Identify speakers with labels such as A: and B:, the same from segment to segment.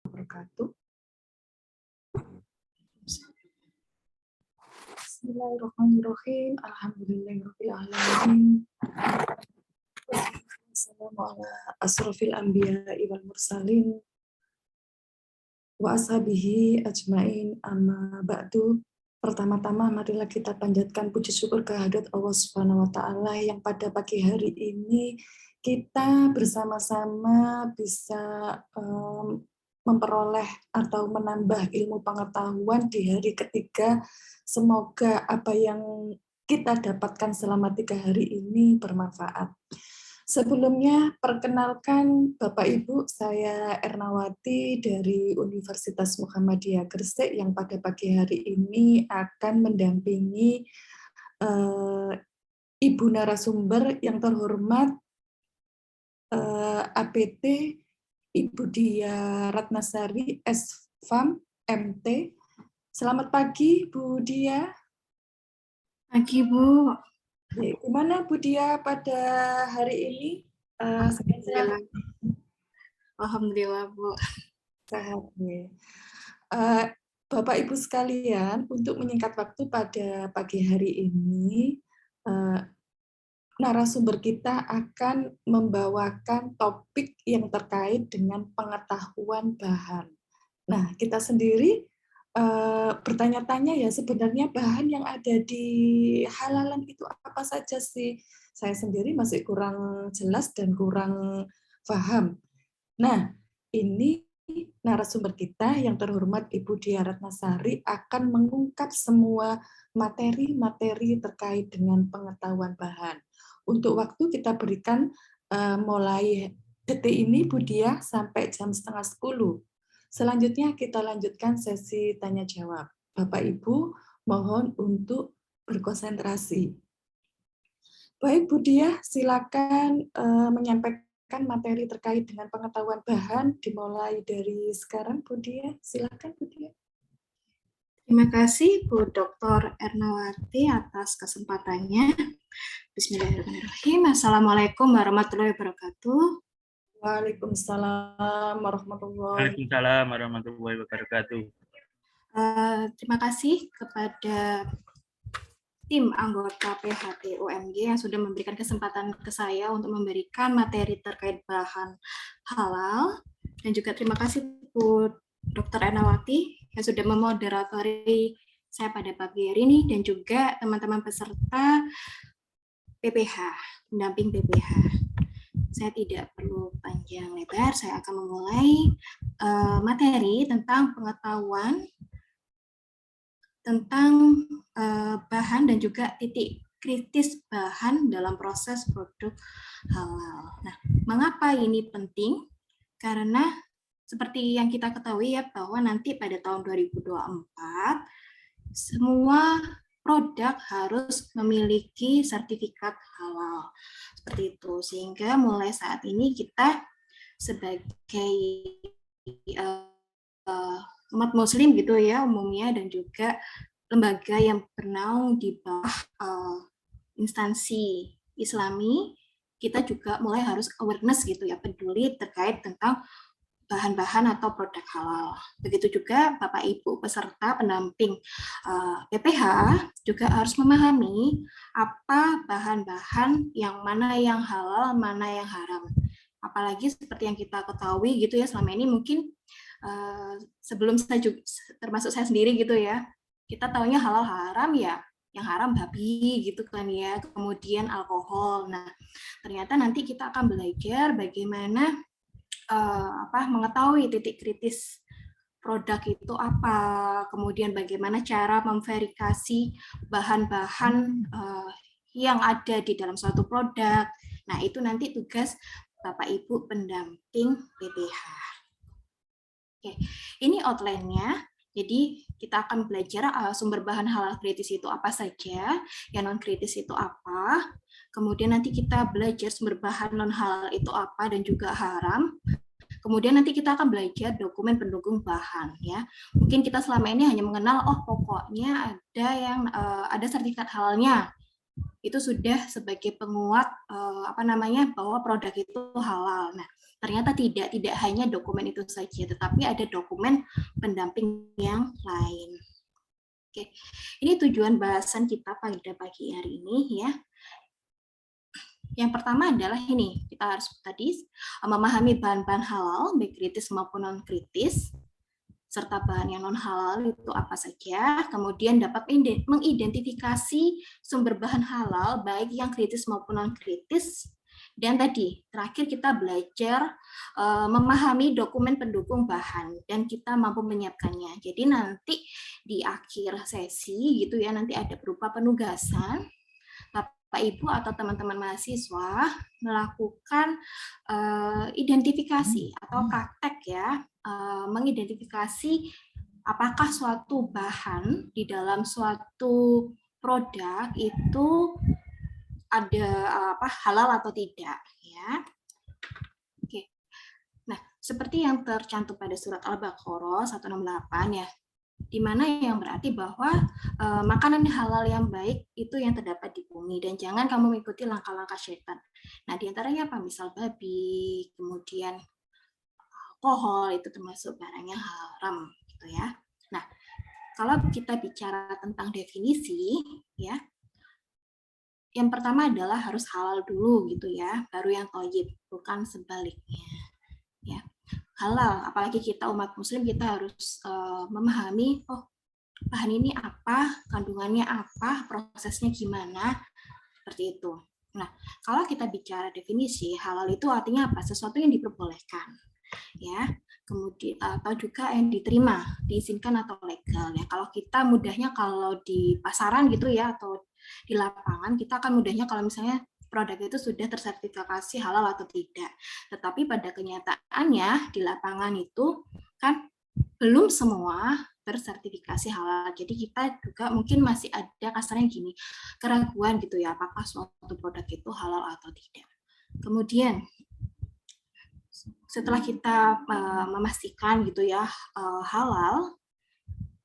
A: Wabarakatuh. Bismillahirrahmanirrahim. Alhamdulillahirabbil alamin. Wassalamu ala asrofil anbiya'i wal mursalin wa ashabihi ajmain, amma ba'du. Pertama-tama marilah kita panjatkan puji syukur kehadirat Allah Subhanahu wa taala yang pada pagi hari ini kita bersama-sama bisa memperoleh atau menambah ilmu pengetahuan di hari ketiga. Semoga apa yang kita dapatkan selama 3 hari ini bermanfaat. Sebelumnya, perkenalkan Bapak Ibu, saya Ernawati dari Universitas Muhammadiyah Gresik yang pada pagi hari ini akan mendampingi Ibu narasumber yang terhormat APT Ibu Dia Ratnasari, S.Fam, MT. Selamat pagi, Bu Dia.
B: Pagi, Bu.
A: Gimana Bu Dia pada hari ini?
B: Alhamdulillah. Alhamdulillah, Bu.
A: Sehat ya. Bapak Ibu sekalian, untuk menyingkat waktu pada pagi hari ini, narasumber kita akan membawakan topik yang terkait dengan pengetahuan bahan. Nah, kita sendiri bertanya-tanya ya, sebenarnya bahan yang ada di halalan itu apa saja sih? Saya sendiri masih kurang jelas dan kurang paham. Nah, ini narasumber kita yang terhormat Ibu Dia Ratnasari akan mengungkap semua materi-materi terkait dengan pengetahuan bahan. Untuk waktu kita berikan mulai detik ini Bu Dia sampai jam 9:30. Selanjutnya kita lanjutkan sesi tanya jawab. Bapak Ibu mohon untuk berkonsentrasi. Baik Bu Dia, silakan menyampaikan materi terkait dengan pengetahuan bahan dimulai dari sekarang Bu Dia. Silakan Bu Dia.
B: Terima kasih Bu Dr. Ernawati atas kesempatannya. Bismillahirrahmanirrahim. Assalamualaikum warahmatullahi wabarakatuh.
A: Waalaikumsalam warahmatullahi
C: wabarakatuh.
B: Terima kasih kepada tim anggota PHT UMG yang sudah memberikan kesempatan ke saya untuk memberikan materi terkait bahan halal. Dan juga terima kasih Bu Dr. Ernawati yang sudah memoderatori saya pada pagi hari ini, dan juga teman-teman peserta PPH, pendamping PPH. Saya tidak perlu panjang lebar, saya akan memulai materi tentang pengetahuan tentang bahan dan juga titik kritis bahan dalam proses produk halal. Nah, mengapa ini penting? Karena seperti yang kita ketahui ya, bahwa nanti pada tahun 2024 semua produk harus memiliki sertifikat halal. Seperti itu. Sehingga mulai saat ini kita sebagai umat muslim gitu ya umumnya, dan juga lembaga yang bernaung di bawah instansi Islami, kita juga mulai harus awareness gitu ya, peduli terkait tentang bahan-bahan atau produk halal. Begitu juga Bapak Ibu peserta pendamping PPH juga harus memahami apa bahan-bahan yang mana yang halal, mana yang haram. Apalagi seperti yang kita ketahui gitu ya, selama ini mungkin sebelum saya juga, termasuk saya sendiri gitu ya, kita taunya halal haram ya, yang haram babi gitu kan ya, kemudian alkohol. Nah, ternyata nanti kita akan belajar bagaimana mengetahui titik kritis produk itu apa, kemudian bagaimana cara memverifikasi bahan-bahan yang ada di dalam suatu produk. Nah, itu nanti tugas Bapak Ibu pendamping PPH. Oke, ini outline-nya. Jadi kita akan belajar sumber bahan halal kritis itu apa saja, yang non kritis itu apa. Kemudian nanti kita belajar sumber bahan non halal itu apa dan juga haram. Kemudian nanti kita akan belajar dokumen pendukung bahan ya. Mungkin kita selama ini hanya mengenal pokoknya ada sertifikat halalnya. Itu sudah sebagai penguat bahwa produk itu halal. Nah, ternyata tidak hanya dokumen itu saja, tetapi ada dokumen pendamping yang lain. Oke, ini tujuan bahasan kita pada pagi hari ini ya. Yang pertama adalah ini, kita harus tadi memahami bahan-bahan halal, baik kritis maupun non-kritis, serta bahan yang non-halal itu apa saja, kemudian dapat mengidentifikasi sumber bahan halal, baik yang kritis maupun non-kritis, dan tadi, terakhir kita belajar memahami dokumen pendukung bahan, dan kita mampu menyiapkannya. Jadi nanti di akhir sesi, gitu ya, nanti ada berupa penugasan, Bapak Ibu atau teman-teman mahasiswa melakukan identifikasi atau praktek ya, mengidentifikasi apakah suatu bahan di dalam suatu produk itu ada halal atau tidak ya. Oke. Nah, seperti yang tercantum pada surat Al-Baqarah 168 ya, di mana yang berarti bahwa makanan halal yang baik itu yang terdapat di bumi, dan jangan kamu mengikuti langkah-langkah syaitan. Nah, diantaranya apa? Misal babi, kemudian alkohol, itu termasuk barang yang haram, gitu ya. Nah, kalau kita bicara tentang definisi, ya, yang pertama adalah harus halal dulu, gitu ya, baru yang thayyib, bukan sebaliknya, ya. Halal, apalagi kita umat muslim, kita harus memahami, oh bahan ini apa, kandungannya apa, prosesnya gimana, seperti itu. Nah, kalau kita bicara definisi, halal itu artinya apa? Sesuatu yang diperbolehkan, ya, kemudian atau juga yang diterima, diizinkan atau legal. Ya, kalau kita mudahnya kalau di pasaran gitu ya, atau di lapangan, kita akan mudahnya kalau misalnya produk itu sudah tersertifikasi halal atau tidak. Tetapi pada kenyataannya di lapangan itu kan belum semua bersertifikasi halal. Jadi kita juga mungkin masih ada kasarnya gini, keraguan gitu ya, apakah suatu produk itu halal atau tidak. Kemudian setelah kita memastikan gitu ya halal,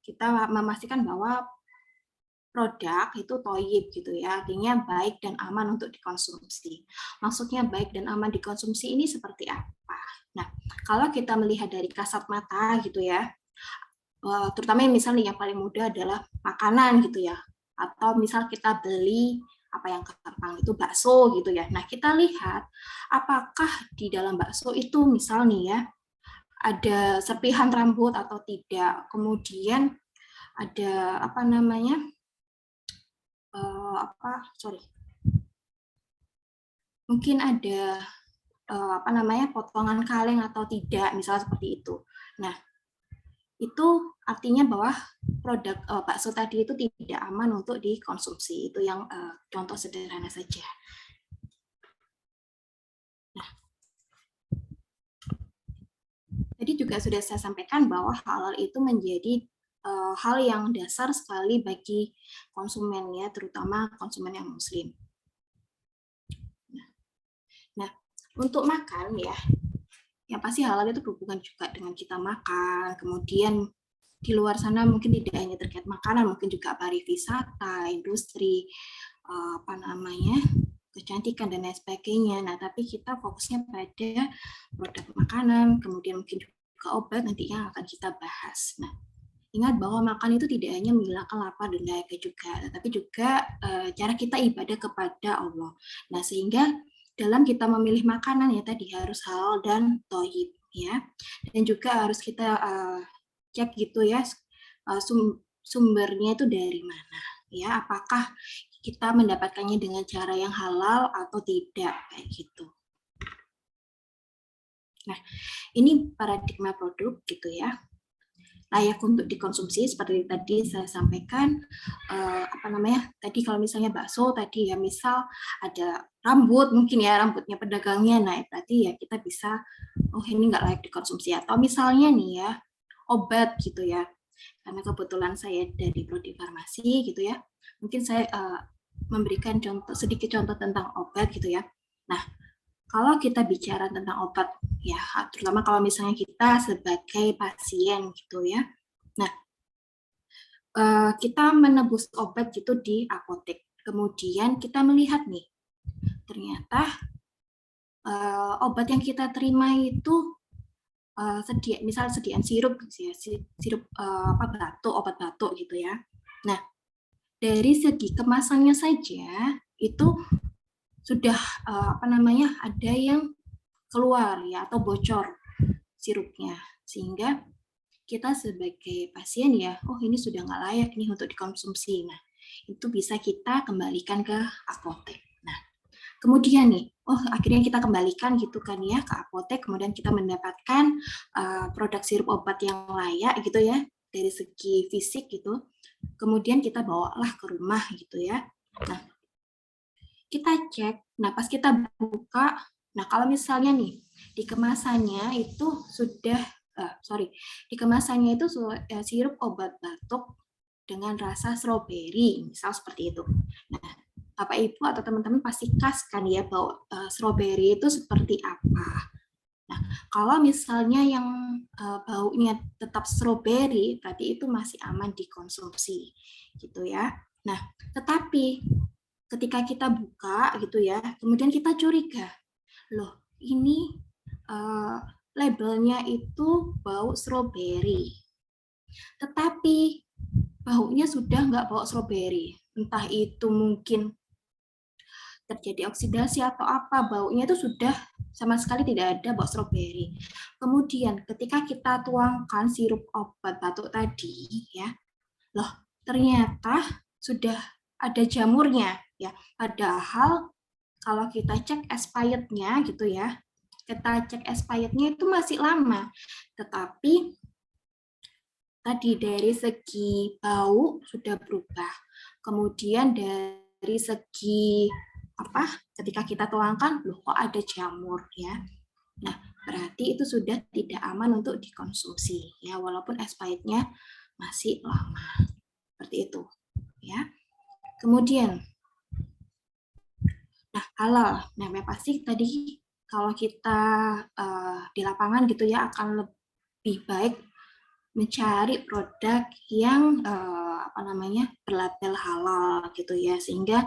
B: kita memastikan bahwa produk itu thayyib gitu ya, artinya baik dan aman untuk dikonsumsi. Maksudnya baik dan aman dikonsumsi ini seperti apa? Nah, kalau kita melihat dari kasat mata gitu ya, terutama misalnya yang paling mudah adalah makanan gitu ya, atau misal kita beli apa yang gampang itu bakso gitu ya. Nah, kita lihat apakah di dalam bakso itu misal nih ya ada serpihan rambut atau tidak, kemudian ada apa namanya mungkin ada potongan kaleng atau tidak, misalnya seperti itu. Nah, itu artinya bahwa produk bakso tadi itu tidak aman untuk dikonsumsi. Itu yang contoh sederhana saja. Nah, tadi juga sudah saya sampaikan bahwa halal itu menjadi hal yang dasar sekali bagi konsumen ya, terutama konsumen yang muslim. Nah, untuk makan ya, yang pasti halal itu berhubungan juga dengan kita makan, kemudian di luar sana mungkin tidak hanya terkait makanan, mungkin juga pariwisata, industri, kecantikan dan lain sebagainya. Nah, tapi kita fokusnya pada produk makanan, kemudian mungkin juga obat nantinya akan kita bahas. Nah, ingat bahwa makan itu tidak hanya menghilangkan lapar dan dahaga juga, tapi juga cara kita ibadah kepada Allah. Nah, sehingga dalam kita memilih makanan ya tadi harus halal dan thayyib ya, dan juga harus kita cek gitu ya sumbernya itu dari mana ya, apakah kita mendapatkannya dengan cara yang halal atau tidak kayak gitu. Nah, ini paradigma produk gitu ya, layak untuk dikonsumsi seperti tadi saya sampaikan. Tadi kalau misalnya bakso tadi ya, misal ada rambut mungkin ya, rambutnya pedagangnya, nah berarti ya kita bisa ini nggak layak dikonsumsi. Atau misalnya nih ya obat gitu ya, karena kebetulan saya dari prodi farmasi gitu ya, mungkin saya memberikan sedikit contoh tentang obat gitu ya. Nah, kalau kita bicara tentang obat ya, terutama kalau misalnya kita sebagai pasien gitu ya, nah kita menebus obat gitu di apotek, kemudian kita melihat nih ternyata obat yang kita terima itu misal sediaan sirup, gitu ya, sirup batuk, obat batuk gitu ya. Nah, dari segi kemasannya saja itu sudah ada yang keluar ya atau bocor sirupnya, sehingga kita sebagai pasien ya, oh ini sudah nggak layak nih untuk dikonsumsi. Nah, itu bisa kita kembalikan ke apotek. Nah, kemudian nih, oh akhirnya kita kembalikan gitu kan ya ke apotek, kemudian kita mendapatkan produk sirup obat yang layak gitu ya dari segi fisik gitu. Kemudian kita bawalah ke rumah gitu ya. Nah, kita cek. Nah, pas kita buka, nah kalau misalnya nih di kemasannya itu sudah di kemasannya itu sirup obat batuk dengan rasa stroberi, misal seperti itu. Nah, Bapak Ibu atau teman-teman pasti khas kan ya bahwa stroberi itu seperti apa. Nah, kalau misalnya yang baunya tetap stroberi, berarti itu masih aman dikonsumsi, gitu ya. Nah, tetapi ketika kita buka gitu ya, kemudian kita curiga, loh ini labelnya itu bau stroberi, tetapi baunya sudah nggak bau stroberi, entah itu mungkin terjadi oksidasi atau apa, baunya itu sudah sama sekali tidak ada bau stroberi. Kemudian ketika kita tuangkan sirup obat batuk tadi, ya, loh ternyata sudah ada jamurnya, ya. Padahal kalau kita cek expirednya gitu ya, kita cek expirednya itu masih lama, tetapi tadi dari segi bau sudah berubah, kemudian dari segi ketika kita tuangkan, loh kok ada jamur ya. Nah, berarti itu sudah tidak aman untuk dikonsumsi ya, walaupun expirednya masih lama. Seperti itu ya. Kemudian halal. Nah, pasti tadi kalau kita di lapangan gitu ya akan lebih baik mencari produk yang berlabel halal gitu ya, sehingga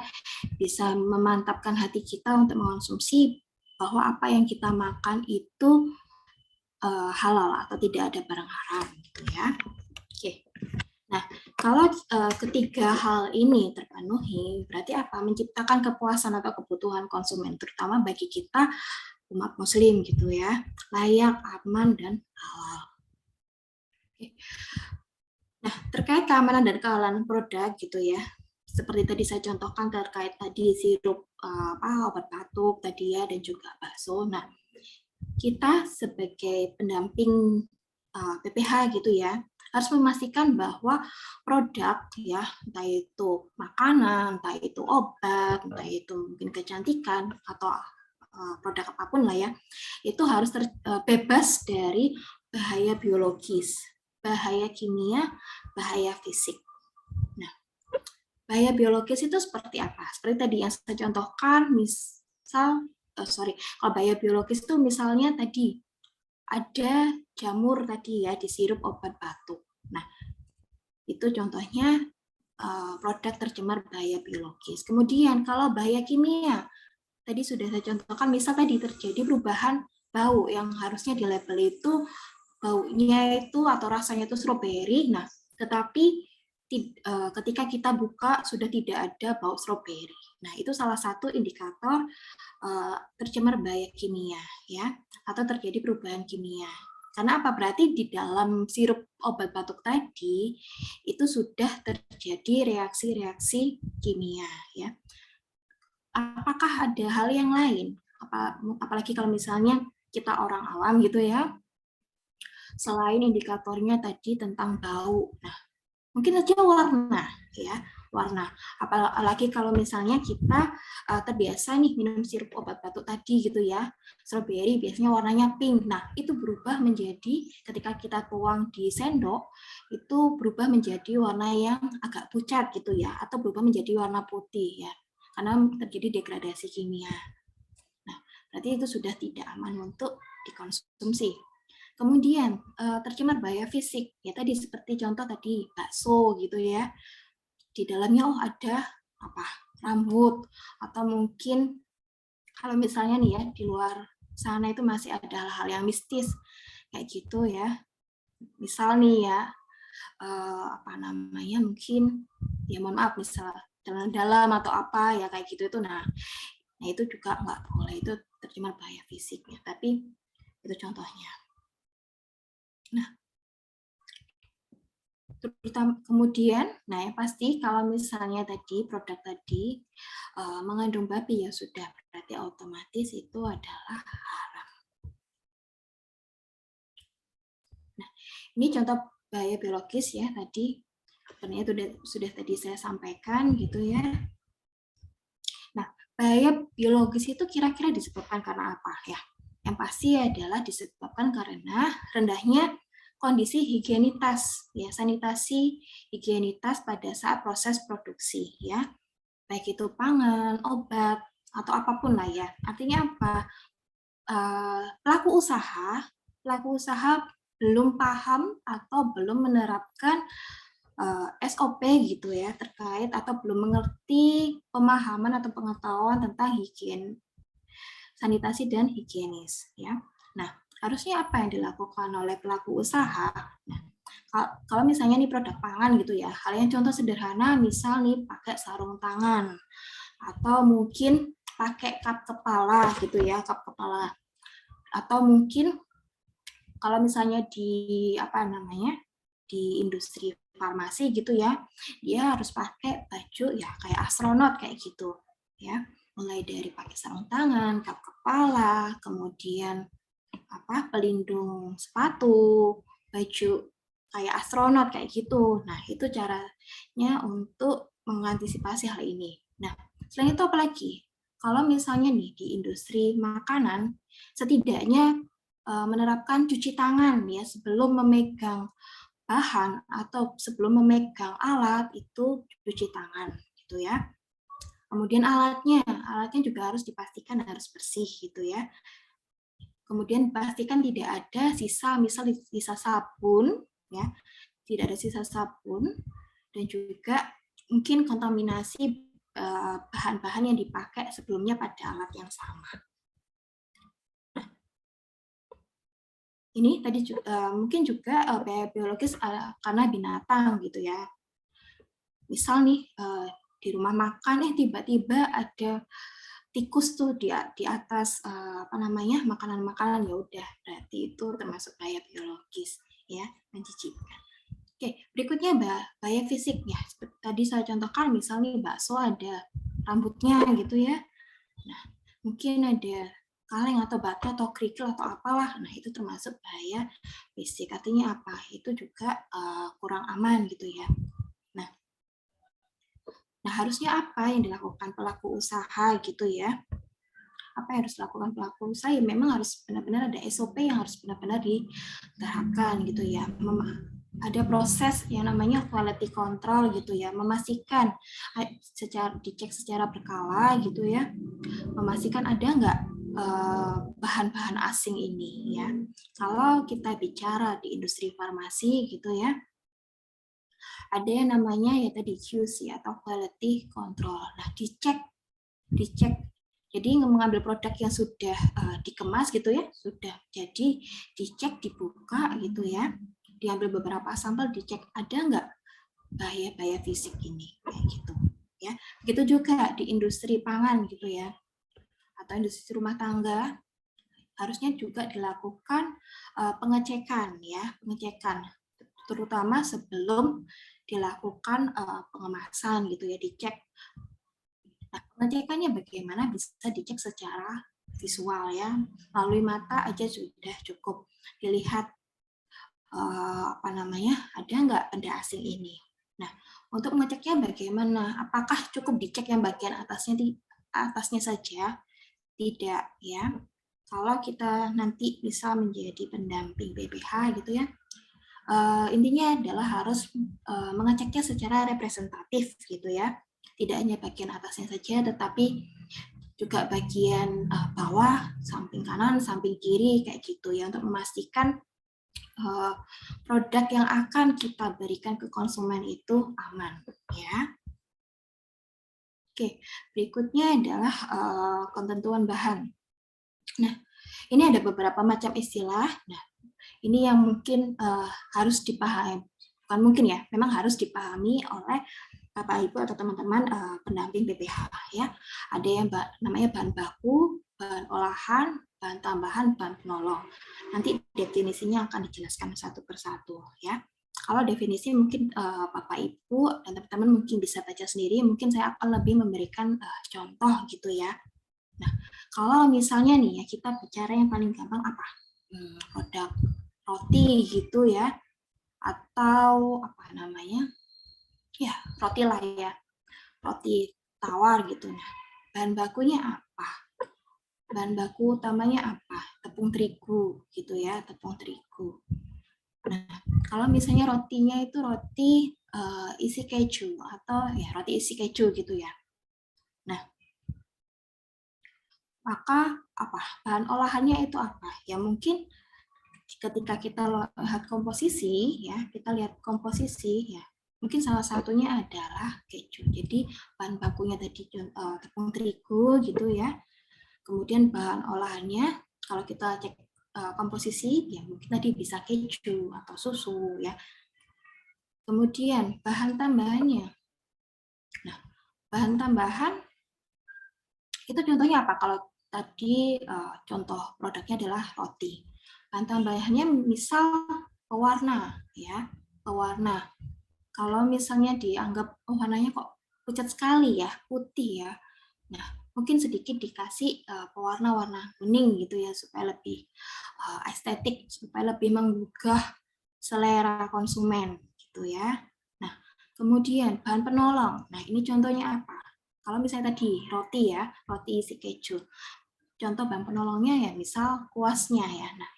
B: bisa memantapkan hati kita untuk mengonsumsi bahwa apa yang kita makan itu halal atau tidak ada barang haram gitu ya. Oke. Nah, kalau ketiga hal ini terpenuhi, berarti apa? Menciptakan kepuasan atau kebutuhan konsumen, terutama bagi kita umat muslim gitu ya, layak, aman, dan halal. Oke. Nah, terkait keamanan dan kehalalan produk gitu ya, seperti tadi saya contohkan terkait tadi sirup obat batuk tadi ya, dan juga bakso. Nah, kita sebagai pendamping PPH gitu ya, harus memastikan bahwa produk ya, entah itu makanan, entah itu obat, entah itu mungkin kecantikan atau produk apapun lah ya, itu harus bebas dari bahaya biologis, bahaya kimia, bahaya fisik. Nah, bahaya biologis itu seperti apa? Seperti tadi yang saya contohkan, kalau bahaya biologis itu misalnya tadi ada jamur tadi ya di sirup obat batuk. Nah, itu contohnya produk tercemar bahaya biologis. Kemudian kalau bahaya kimia, tadi sudah saya contohkan, misal tadi terjadi perubahan bau yang harusnya di label itu baunya itu atau rasanya itu stroberi, nah tetapi ketika kita buka sudah tidak ada bau stroberi. Nah, itu salah satu indikator tercemar bahaya kimia ya, atau terjadi perubahan kimia. Karena apa? Berarti di dalam sirup obat batuk tadi itu sudah terjadi reaksi-reaksi kimia ya. Apakah ada hal yang lain? Apalagi kalau misalnya kita orang awam gitu ya, selain indikatornya tadi tentang bau. Nah, mungkin saja warna ya, warna. Apalagi kalau misalnya kita terbiasa nih minum sirup obat batuk tadi gitu ya, stroberi biasanya warnanya pink. Nah, itu berubah menjadi ketika kita tuang di sendok itu berubah menjadi warna yang agak pucat gitu ya, atau berubah menjadi warna putih ya, karena terjadi degradasi kimia. Nah, berarti itu sudah tidak aman untuk dikonsumsi. Kemudian tercemar bahaya fisik, ya tadi seperti contoh tadi bakso gitu ya, di dalamnya ada rambut atau mungkin kalau misalnya nih ya di luar sana itu masih ada hal-hal yang mistis kayak gitu ya. Misal nih ya apa namanya mungkin ya mohon maaf misal dalam atau apa ya kayak gitu itu nah itu juga nggak boleh, itu tercemar bahaya fisiknya, tapi itu contohnya. Nah, terutama kemudian, nah yang pasti kalau misalnya tadi produk tadi mengandung babi ya sudah berarti otomatis itu adalah haram. Nah, ini contoh bahaya biologis ya tadi, sebenarnya itu sudah tadi saya sampaikan gitu ya. Nah, bahaya biologis itu kira-kira disebabkan karena apa ya? Yang pasti adalah disebabkan karena rendahnya kondisi higienitas ya, sanitasi higienitas pada saat proses produksi ya, baik itu pangan, obat atau apapun lah ya. Artinya apa? Pelaku usaha belum paham atau belum menerapkan SOP gitu ya terkait atau belum mengerti pemahaman atau pengetahuan tentang higien, sanitasi dan higienis ya. Nah, harusnya apa yang dilakukan oleh pelaku usaha? Nah, kalau misalnya nih produk pangan gitu ya, hal yang contoh sederhana misal nih pakai sarung tangan atau mungkin pakai kap kepala gitu ya, kap kepala. Atau mungkin kalau misalnya di apa namanya? Di industri farmasi gitu ya, dia harus pakai baju ya kayak astronot kayak gitu ya, mulai dari pakai sarung tangan, kap kepala, kemudian apa pelindung sepatu, baju kayak astronot kayak gitu. Nah itu caranya untuk mengantisipasi hal ini. Nah selain itu apalagi? Kalau misalnya nih di industri makanan, setidaknya menerapkan cuci tangan ya sebelum memegang bahan atau sebelum memegang alat itu cuci tangan gitu ya. Kemudian alatnya juga harus dipastikan harus bersih gitu ya. Kemudian pastikan tidak ada sisa, misal sisa sabun ya, tidak ada sisa sabun dan juga mungkin kontaminasi bahan-bahan yang dipakai sebelumnya pada alat yang sama. Ini tadi mungkin juga bahaya biologis karena binatang gitu ya. Misal nih di rumah makan tiba-tiba ada tikus tuh di atas apa namanya makanan-makanan, ya udah berarti itu termasuk bahaya biologis ya, mencicipkan. Oke, berikutnya bahaya fisik ya. Seperti tadi saya contohkan misalnya bakso ada rambutnya gitu ya. Nah, mungkin ada kaleng atau batu atau kerikil atau apalah. Nah, itu termasuk bahaya fisik. Artinya apa? Itu juga kurang aman gitu ya. Nah, harusnya apa yang dilakukan pelaku usaha gitu ya? Apa yang harus dilakukan pelaku usaha? Ya memang harus benar-benar ada SOP yang harus benar-benar diterapkan gitu ya. Ada proses yang namanya quality control gitu ya, memastikan dicek secara berkala gitu ya, memastikan ada nggak bahan-bahan asing ini ya. Kalau kita bicara di industri farmasi gitu ya, ada yang namanya ya tadi QC atau quality control. Nah, dicek. Jadi mengambil produk yang sudah dikemas gitu ya, sudah jadi dicek, dibuka gitu ya, diambil beberapa sampel, dicek ada nggak bahaya-bahaya fisik ini kayak gitu ya. Begitu juga di industri pangan gitu ya, atau industri rumah tangga harusnya juga dilakukan pengecekan ya, pengecekan terutama sebelum dilakukan pengemasan gitu ya, dicek. Nah, pengecekannya bagaimana? Bisa dicek secara visual ya, melalui mata aja sudah cukup dilihat apa namanya, ada nggak benda asing ini. Nah, untuk mengeceknya bagaimana? Apakah cukup dicek yang bagian atasnya saja? Tidak ya. Kalau kita nanti bisa menjadi pendamping BPH gitu ya, intinya adalah harus mengeceknya secara representatif gitu ya, tidak hanya bagian atasnya saja tetapi juga bagian bawah, samping kanan, samping kiri kayak gitu ya, untuk memastikan produk yang akan kita berikan ke konsumen itu aman ya. Oke, berikutnya adalah ketentuan bahan. Nah, ini ada beberapa macam istilah. Nah, ini yang mungkin harus dipahami, bukan mungkin ya, memang harus dipahami oleh Bapak Ibu atau teman-teman pendamping PPH ya. Ada yang namanya bahan baku, bahan olahan, bahan tambahan, bahan penolong. Nanti definisinya akan dijelaskan satu persatu ya. Kalau definisi mungkin Bapak Ibu dan teman-teman mungkin bisa baca sendiri, mungkin saya akan lebih memberikan contoh gitu ya. Nah, kalau misalnya nih ya kita bicara yang paling gampang apa? Produk roti gitu ya, atau apa namanya? Ya, roti lah ya. Roti tawar gitu. Nah, bahan bakunya apa? Bahan baku utamanya apa? Tepung terigu gitu ya, tepung terigu. Nah, kalau misalnya rotinya itu roti isi keju atau ya roti isi keju gitu ya. Nah, maka apa? Bahan olahannya itu apa? Ya mungkin ketika kita lihat komposisi ya, kita lihat komposisi ya. Mungkin salah satunya adalah keju. Jadi bahan bakunya tadi tepung terigu gitu ya. Kemudian bahan olahannya kalau kita cek komposisi ya mungkin tadi bisa keju atau susu ya. Kemudian bahan tambahannya. Nah, bahan tambahan itu contohnya apa? Kalau tadi contoh produknya adalah roti. Bahan tambahannya misal pewarna ya, pewarna. Kalau misalnya dianggap warnanya kok pucat sekali ya, putih ya. Nah, mungkin sedikit dikasih pewarna warna kuning gitu ya supaya lebih estetik, supaya lebih menggugah selera konsumen gitu ya. Nah, kemudian bahan penolong. Nah, ini contohnya apa? Kalau misalnya tadi roti ya, roti isi keju. Contoh bahan penolongnya ya misal kuasnya ya. Nah,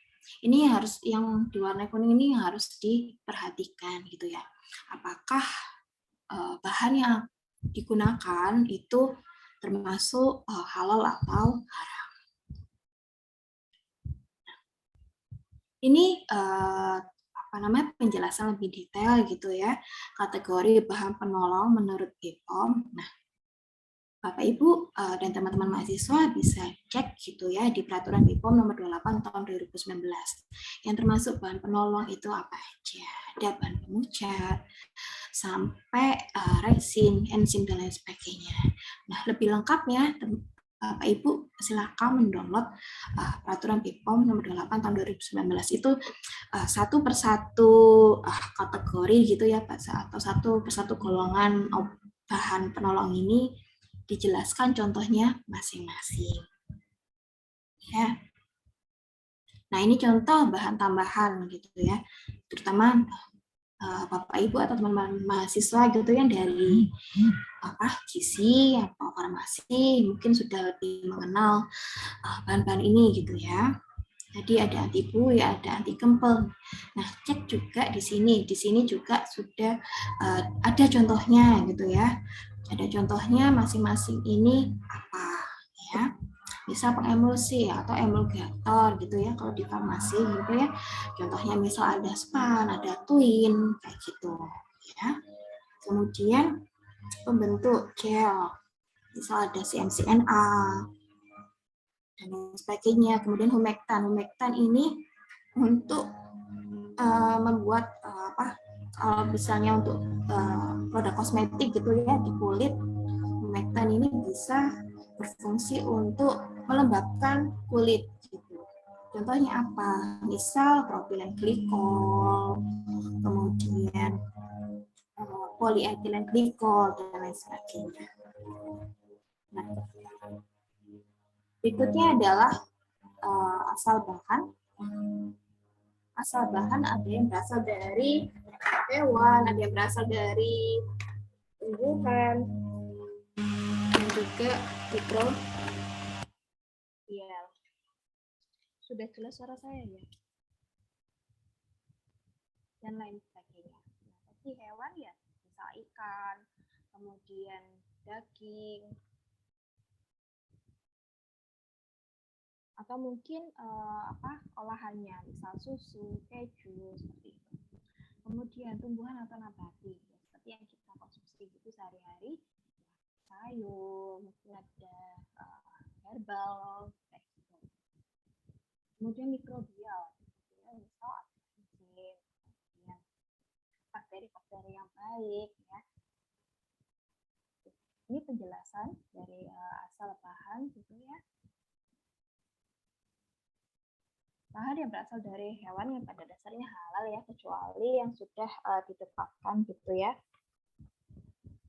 B: ini harus yang diwarnai kuning ini harus diperhatikan gitu ya. Apakah bahan yang digunakan itu termasuk halal atau haram. Ini apa namanya penjelasan lebih detail gitu ya, kategori bahan penolong menurut BPOM. Nah, Bapak Ibu dan teman-teman mahasiswa bisa cek gitu ya di peraturan BPOM nomor 28 tahun 2019. Yang termasuk bahan penolong itu apa aja? Ada bahan pemucat, sampai resin, enzim dan lain sebagainya. Nah, lebih lengkapnya Bapak Ibu silakan mendownload peraturan BPOM nomor 28 tahun 2019 itu satu persatu kategori gitu ya atau satu persatu golongan bahan penolong ini dijelaskan contohnya masing-masing. Ya. Nah, ini contoh bahan tambahan gitu ya. Terutama Bapak Ibu atau teman-teman mahasiswa gitu yang dari gizi atau farmasi mungkin sudah lebih mengenal bahan-bahan ini gitu ya. Jadi ada anti buih, ada anti kempel. Nah, cek juga di sini. Di sini juga sudah ada contohnya gitu ya. Ada contohnya masing-masing ini apa ya. Bisa pengemulsi atau emulgator gitu ya kalau di farmasi gitu ya. Contohnya misal ada span, ada twin kayak gitu ya. Kemudian pembentuk gel, misal ada CMCNA dan sebagainya. Kemudian humektan. Humektan ini untuk membuat kalau misalnya untuk produk kosmetik gitu ya di kulit, humektan ini bisa berfungsi untuk melembabkan kulit gitu. Contohnya apa? Misal propilen glikol, kemudian polyethylene glikol dan lain sebagainya. Nah, berikutnya adalah asal bahan. Asal bahan ada yang berasal dari hewan, ada yang berasal dari tumbuhan, dan juga mikro. Iya, sudah jelas suara saya ya? Dan lain sebagainya. Nah, tapi hewan ya, misal ikan, kemudian daging, atau mungkin olahannya, misal susu, keju, seperti itu. Kemudian tumbuhan atau nabati, ya, seperti yang kita konsumsi itu sehari-hari, sayur, mungkin ada herbal, kayak gitu. Kemudian mikrobial, ya, misal ada enzim, kemudian bakteri-bakteri yang baik, ya. Ini penjelasan dari asal bahan, gitu ya. Bahan yang berasal dari hewan yang pada dasarnya halal ya, kecuali yang sudah ditetapkan gitu ya.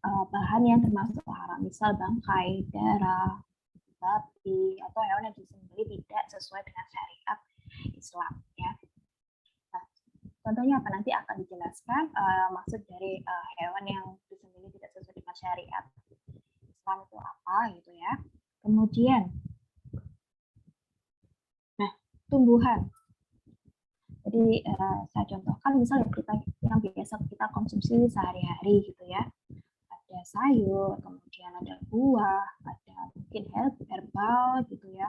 B: Bahan yang termasuk haram, misal bangkai, darah, babi, atau hewan yang disembelih tidak sesuai dengan syariat Islam ya. Nah, contohnya apa nanti akan dijelaskan maksud dari hewan yang disembelih tidak sesuai dengan syariat Islam itu apa gitu ya. Kemudian, nah tumbuhan. Jadi saya contohkan misalnya yang biasa kita konsumsi sehari-hari gitu ya. Ada sayur, kemudian ada buah, ada mungkin herbal gitu ya.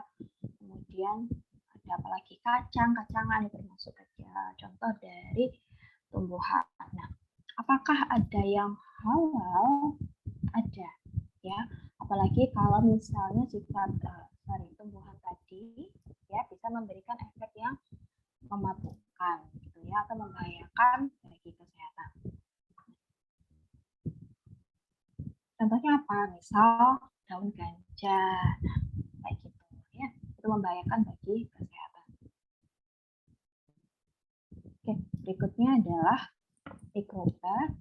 B: Kemudian ada apalagi kacangan itu termasuk contoh dari tumbuhan. Nah, apakah ada yang halal? Ada ya. Apalagi kalau misalnya sifat tumbuhan tadi ya bisa memberikan efek yang memabukkan gitu ya atau membahayakan bagi kesehatan. Contohnya apa? Misal daun ganja, kayak gitu ya, itu membahayakan bagi kesehatan. Oke, berikutnya adalah mikroba.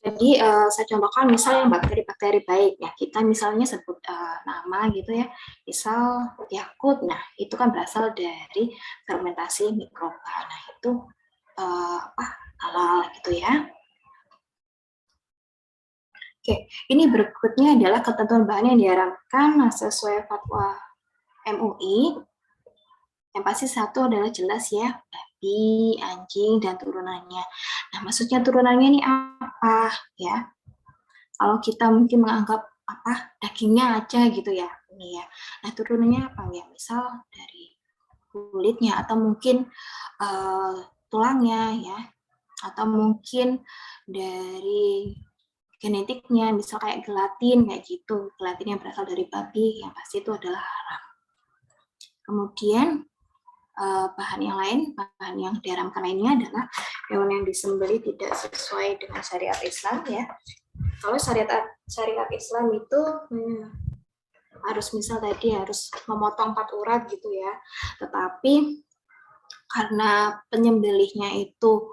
B: Jadi saya contohkan misal yang bakteri-bakteri baik ya, kita misalnya sebut nama gitu ya, misal Yakult. Nah itu kan berasal dari fermentasi mikroba. Nah itu halal gitu ya. Oke, ini berikutnya adalah ketentuan bahan yang diharamkan sesuai fatwa MUI. Yang pasti satu adalah jelas ya, babi, anjing, dan turunannya. Nah, maksudnya turunannya ini apa ya? Kalau kita mungkin menganggap apa dagingnya aja gitu ya, ini ya. Nah, turunannya apa ya? Misal dari kulitnya atau mungkin tulangnya ya, atau mungkin dari genetiknya, misal kayak gelatin kayak gitu, gelatin yang berasal dari babi, yang pasti itu adalah haram. Kemudian bahan yang lain, bahan yang diharamkan lainnya adalah hewan yang disembelih tidak sesuai dengan syariat Islam ya. Kalau syariat Islam itu harus misal tadi harus memotong 4 urat gitu ya, tetapi karena penyembelihnya itu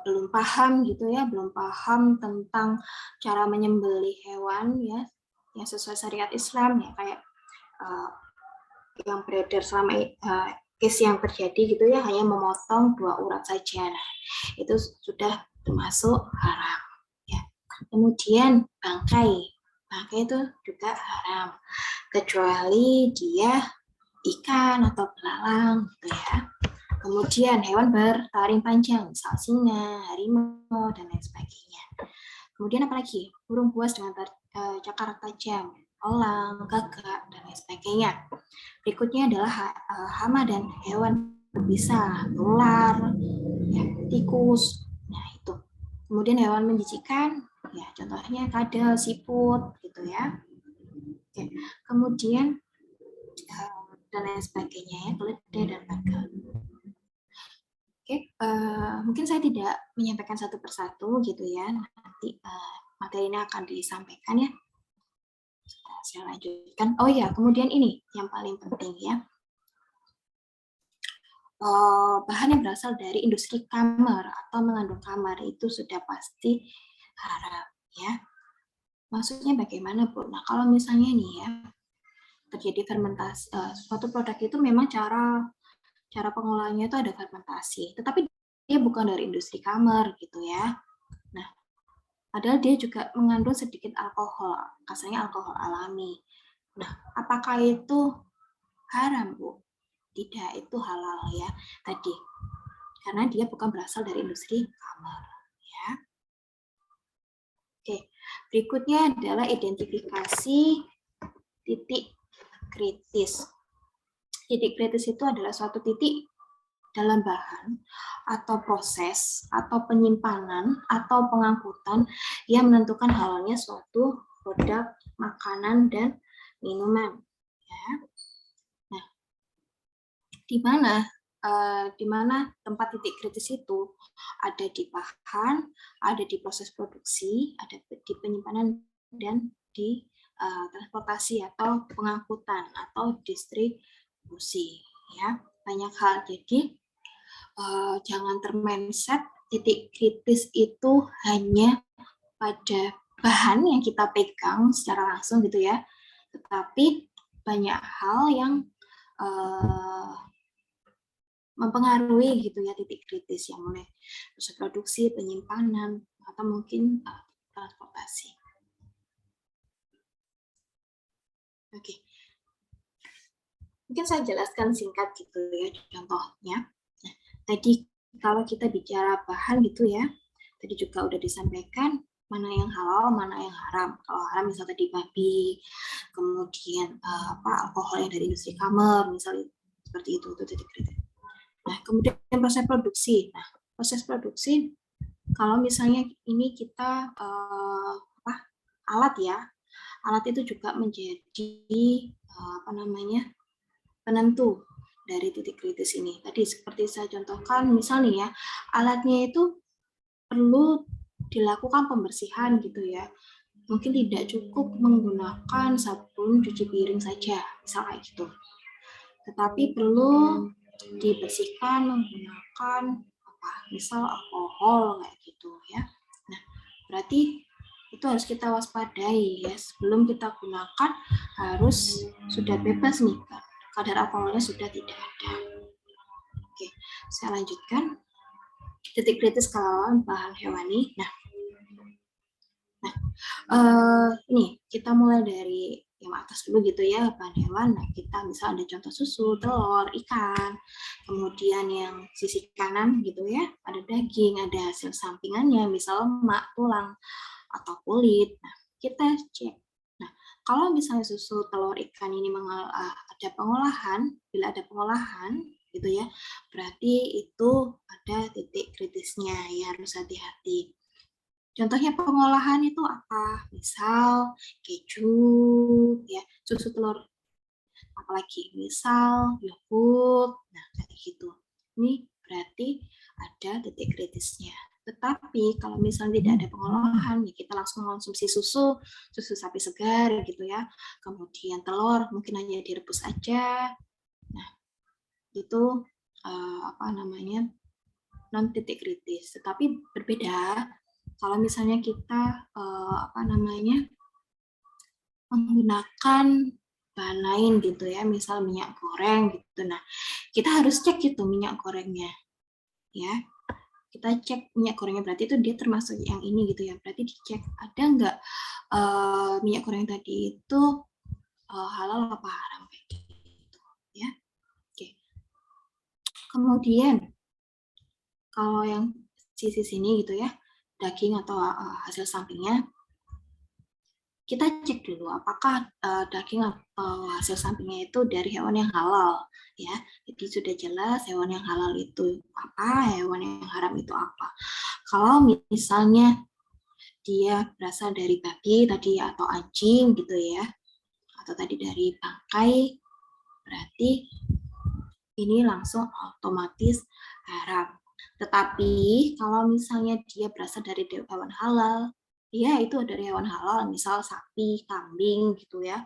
B: belum paham gitu ya, belum paham tentang cara menyembelih hewan ya yang sesuai syariat Islam ya, kayak yang beredar selama case yang terjadi gitu ya, hanya memotong 2 urat saja. Nah, itu sudah termasuk haram ya. Kemudian bangkai itu juga haram kecuali dia ikan atau belalang gitu ya. Kemudian hewan bertaring panjang, misal singa, harimau, dan lain sebagainya. Kemudian apalagi burung buas dengan cakar tajam, elang, gagak, dan lain sebagainya. Berikutnya adalah hama dan hewan berbisa, ular, ya, tikus. Nah itu. Kemudian hewan menjijikan, ya contohnya kadal, siput, gitu ya. Oke. Kemudian dan lain sebagainya ya, keledai dan bagal. Oke, mungkin saya tidak menyampaikan satu persatu gitu ya. Nanti materi ini akan disampaikan ya. Saya lanjutkan. Oh ya, kemudian ini yang paling penting ya. Bahan yang berasal dari industri kamar atau mengandung kamar itu sudah pasti haram ya. Maksudnya bagaimana, Bu? Nah, kalau misalnya nih ya terjadi fermentasi, suatu produk itu memang cara pengolahannya itu ada fermentasi, tetapi dia bukan dari industri kamar gitu ya. Nah, padahal dia juga mengandung sedikit alkohol, kasarnya alkohol alami. Nah, apakah itu haram, Bu? Tidak, itu halal ya tadi. Karena dia bukan berasal dari industri kamar ya. Oke, berikutnya adalah identifikasi titik kritis. Titik kritis itu adalah suatu titik dalam bahan atau proses atau penyimpanan atau pengangkutan yang menentukan halalnya suatu produk makanan dan minuman. Ya. Nah, di mana tempat titik kritis itu ada di bahan, ada di proses produksi, ada di penyimpanan dan di transportasi atau pengangkutan atau distribusi. Ya, banyak hal. Jadi jangan termindset titik kritis itu hanya pada bahan yang kita pegang secara langsung gitu ya, tetapi banyak hal yang mempengaruhi gitu ya titik kritis yang mulai proses produksi, penyimpanan, atau mungkin transportasi. Oke, mungkin saya jelaskan singkat gitu ya contohnya. Nah, tadi kalau kita bicara bahan gitu ya, tadi juga udah disampaikan mana yang halal, mana yang haram. Kalau haram misalnya tadi babi, kemudian alkohol yang dari industri kamar, misalnya seperti itu titik kritis. Nah, kemudian proses produksi. Nah, proses produksi, kalau misalnya ini kita alat ya, alat itu juga menjadi penentu dari titik kritis ini. Tadi seperti saya contohkan, misalnya ya, alatnya itu perlu dilakukan pembersihan gitu ya. Mungkin tidak cukup menggunakan sabun cuci piring saja, misalnya gitu. Tetapi perlu dibersihkan menggunakan misal alkohol kayak gitu ya. Nah, berarti itu harus kita waspadai ya, sebelum kita gunakan harus sudah bebas nih, kadar alkoholnya sudah tidak ada. Oke, saya lanjutkan. Titik kritis kalau bahan hewani. Ini kita mulai dari yang atas dulu gitu ya, bahan hewan. Nah, kita bisa ada contoh susu, telur, ikan. Kemudian yang sisi kanan gitu ya, ada daging, ada hasil sampingannya, misal lemak, tulang, atau kulit. Nah, kita cek. Nah, kalau misalnya susu, telur, ikan ini ada pengolahan, bila ada pengolahan gitu ya, berarti itu ada titik kritisnya ya, harus hati-hati. Contohnya pengolahan itu apa? Misal keju, ya, susu telur, apalagi misal yogurt, nah kayak gitu. Ini berarti ada titik kritisnya. Tetapi kalau misalnya tidak ada pengolahan, ya kita langsung mengonsumsi susu sapi segar gitu ya. Kemudian telur mungkin hanya direbus aja. Nah, itu non titik kritis. Tetapi berbeda kalau misalnya kita menggunakan bahan lain gitu ya, misal minyak goreng gitu. Nah, kita harus cek gitu minyak gorengnya, ya. Kita cek minyak gorengnya, berarti itu dia termasuk yang ini gitu ya. Berarti dicek ada nggak minyak goreng tadi itu halal apa haram kayak gitu, ya. Oke. Kemudian kalau yang sisi sini gitu ya, daging atau hasil sampingnya, kita cek dulu apakah daging atau hasil sampingnya itu dari hewan yang halal ya. Jadi sudah jelas hewan yang halal itu apa, hewan yang haram itu apa. Kalau misalnya dia berasal dari babi tadi atau anjing gitu ya, atau tadi dari bangkai, berarti ini langsung otomatis haram. Tetapi kalau misalnya dia berasal dari hewan halal, ya itu dari hewan halal, misal sapi, kambing gitu ya.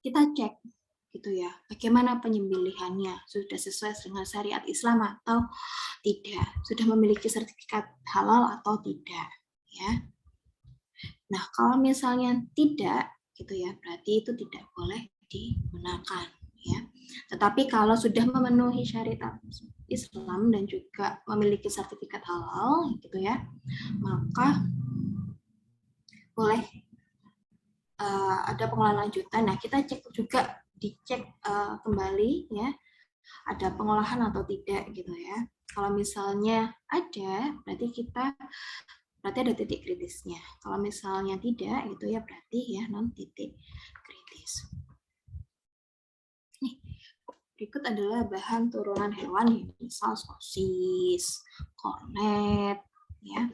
B: Kita cek gitu ya, bagaimana penyembelihannya, sudah sesuai dengan syariat Islam atau tidak, sudah memiliki sertifikat halal atau tidak ya. Nah, kalau misalnya tidak gitu ya, berarti itu tidak boleh digunakan ya. Tetapi kalau sudah memenuhi syariat Islam dan juga memiliki sertifikat halal gitu ya, maka boleh ada pengolahan lanjutan. Nah, kita cek juga, dicek kembali ya, ada pengolahan atau tidak gitu ya. Kalau misalnya ada, berarti ada titik kritisnya. Kalau misalnya tidak gitu ya, berarti ya non titik kritis. Nih, berikut adalah bahan turunan hewan, misal sosis, kornet, ya,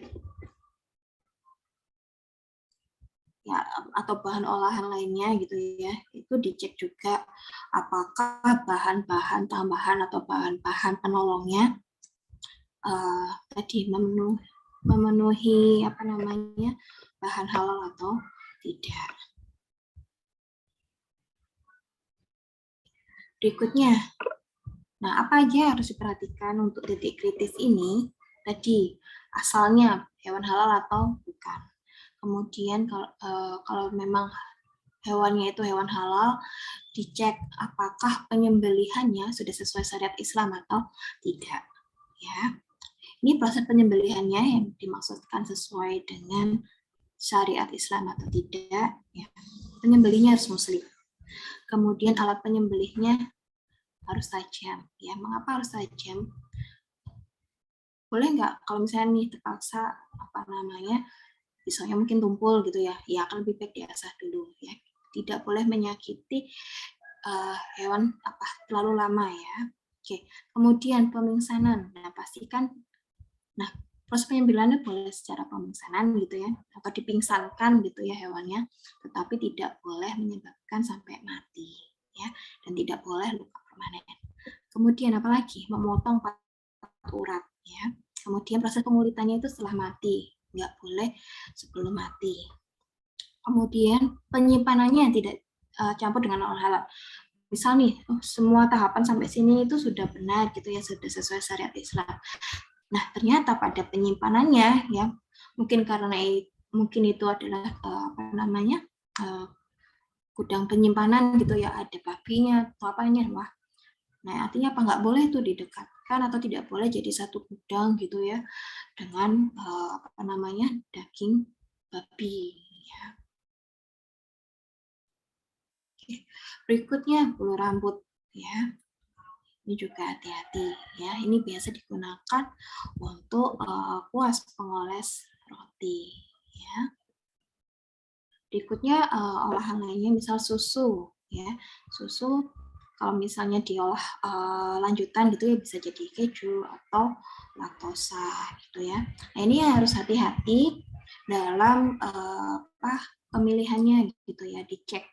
B: atau bahan olahan lainnya gitu ya. Itu dicek juga apakah bahan-bahan tambahan atau bahan-bahan penolongnya tadi memenuhi apa namanya bahan halal atau tidak. Berikutnya, nah apa aja harus diperhatikan untuk titik kritis ini? Tadi asalnya hewan halal atau bukan. Kemudian kalau memang hewannya itu hewan halal, dicek apakah penyembelihannya sudah sesuai syariat Islam atau tidak. Ya, ini proses penyembelihannya yang dimaksudkan sesuai dengan syariat Islam atau tidak. Ya. Penyembelihnya harus muslim. Kemudian alat penyembelihnya harus tajam. Ya, mengapa harus tajam? Boleh nggak kalau misalnya nih terpaksa apa namanya pisaunya mungkin tumpul gitu ya, ya akan lebih baik diasah dulu ya. Tidak boleh menyakiti hewan terlalu lama ya. Oke, kemudian pemingsanan. Nah, pastikan proses penyembelihannya boleh secara pemingsanan gitu ya, atau dipingsankan gitu ya hewannya, tetapi tidak boleh menyebabkan sampai mati ya, dan tidak boleh luka permanen. Kemudian apalagi memotong patah urat ya. Kemudian proses pengulitannya itu setelah mati, nggak boleh sebelum mati. Kemudian penyimpanannya tidak campur dengan olahan halal. Misal nih, semua tahapan sampai sini itu sudah benar gitu ya, sudah sesuai syariat Islam. Nah, ternyata pada penyimpanannya ya, mungkin itu adalah gudang penyimpanan gitu ya, ada babinya atau apanya, wah. Nah, artinya apa, nggak boleh itu didekatkan atau tidak boleh jadi satu gudang gitu ya dengan daging babi ya. Oke. Berikutnya bulu rambut ya. Ini juga hati-hati ya. Ini biasa digunakan untuk kuas pengoles roti ya. Berikutnya olahan lainnya misal susu ya. Susu kalau misalnya diolah lanjutan gitu ya bisa jadi keju atau laktosa gitu ya. Nah, ini harus hati-hati dalam pemilihannya gitu ya, dicek.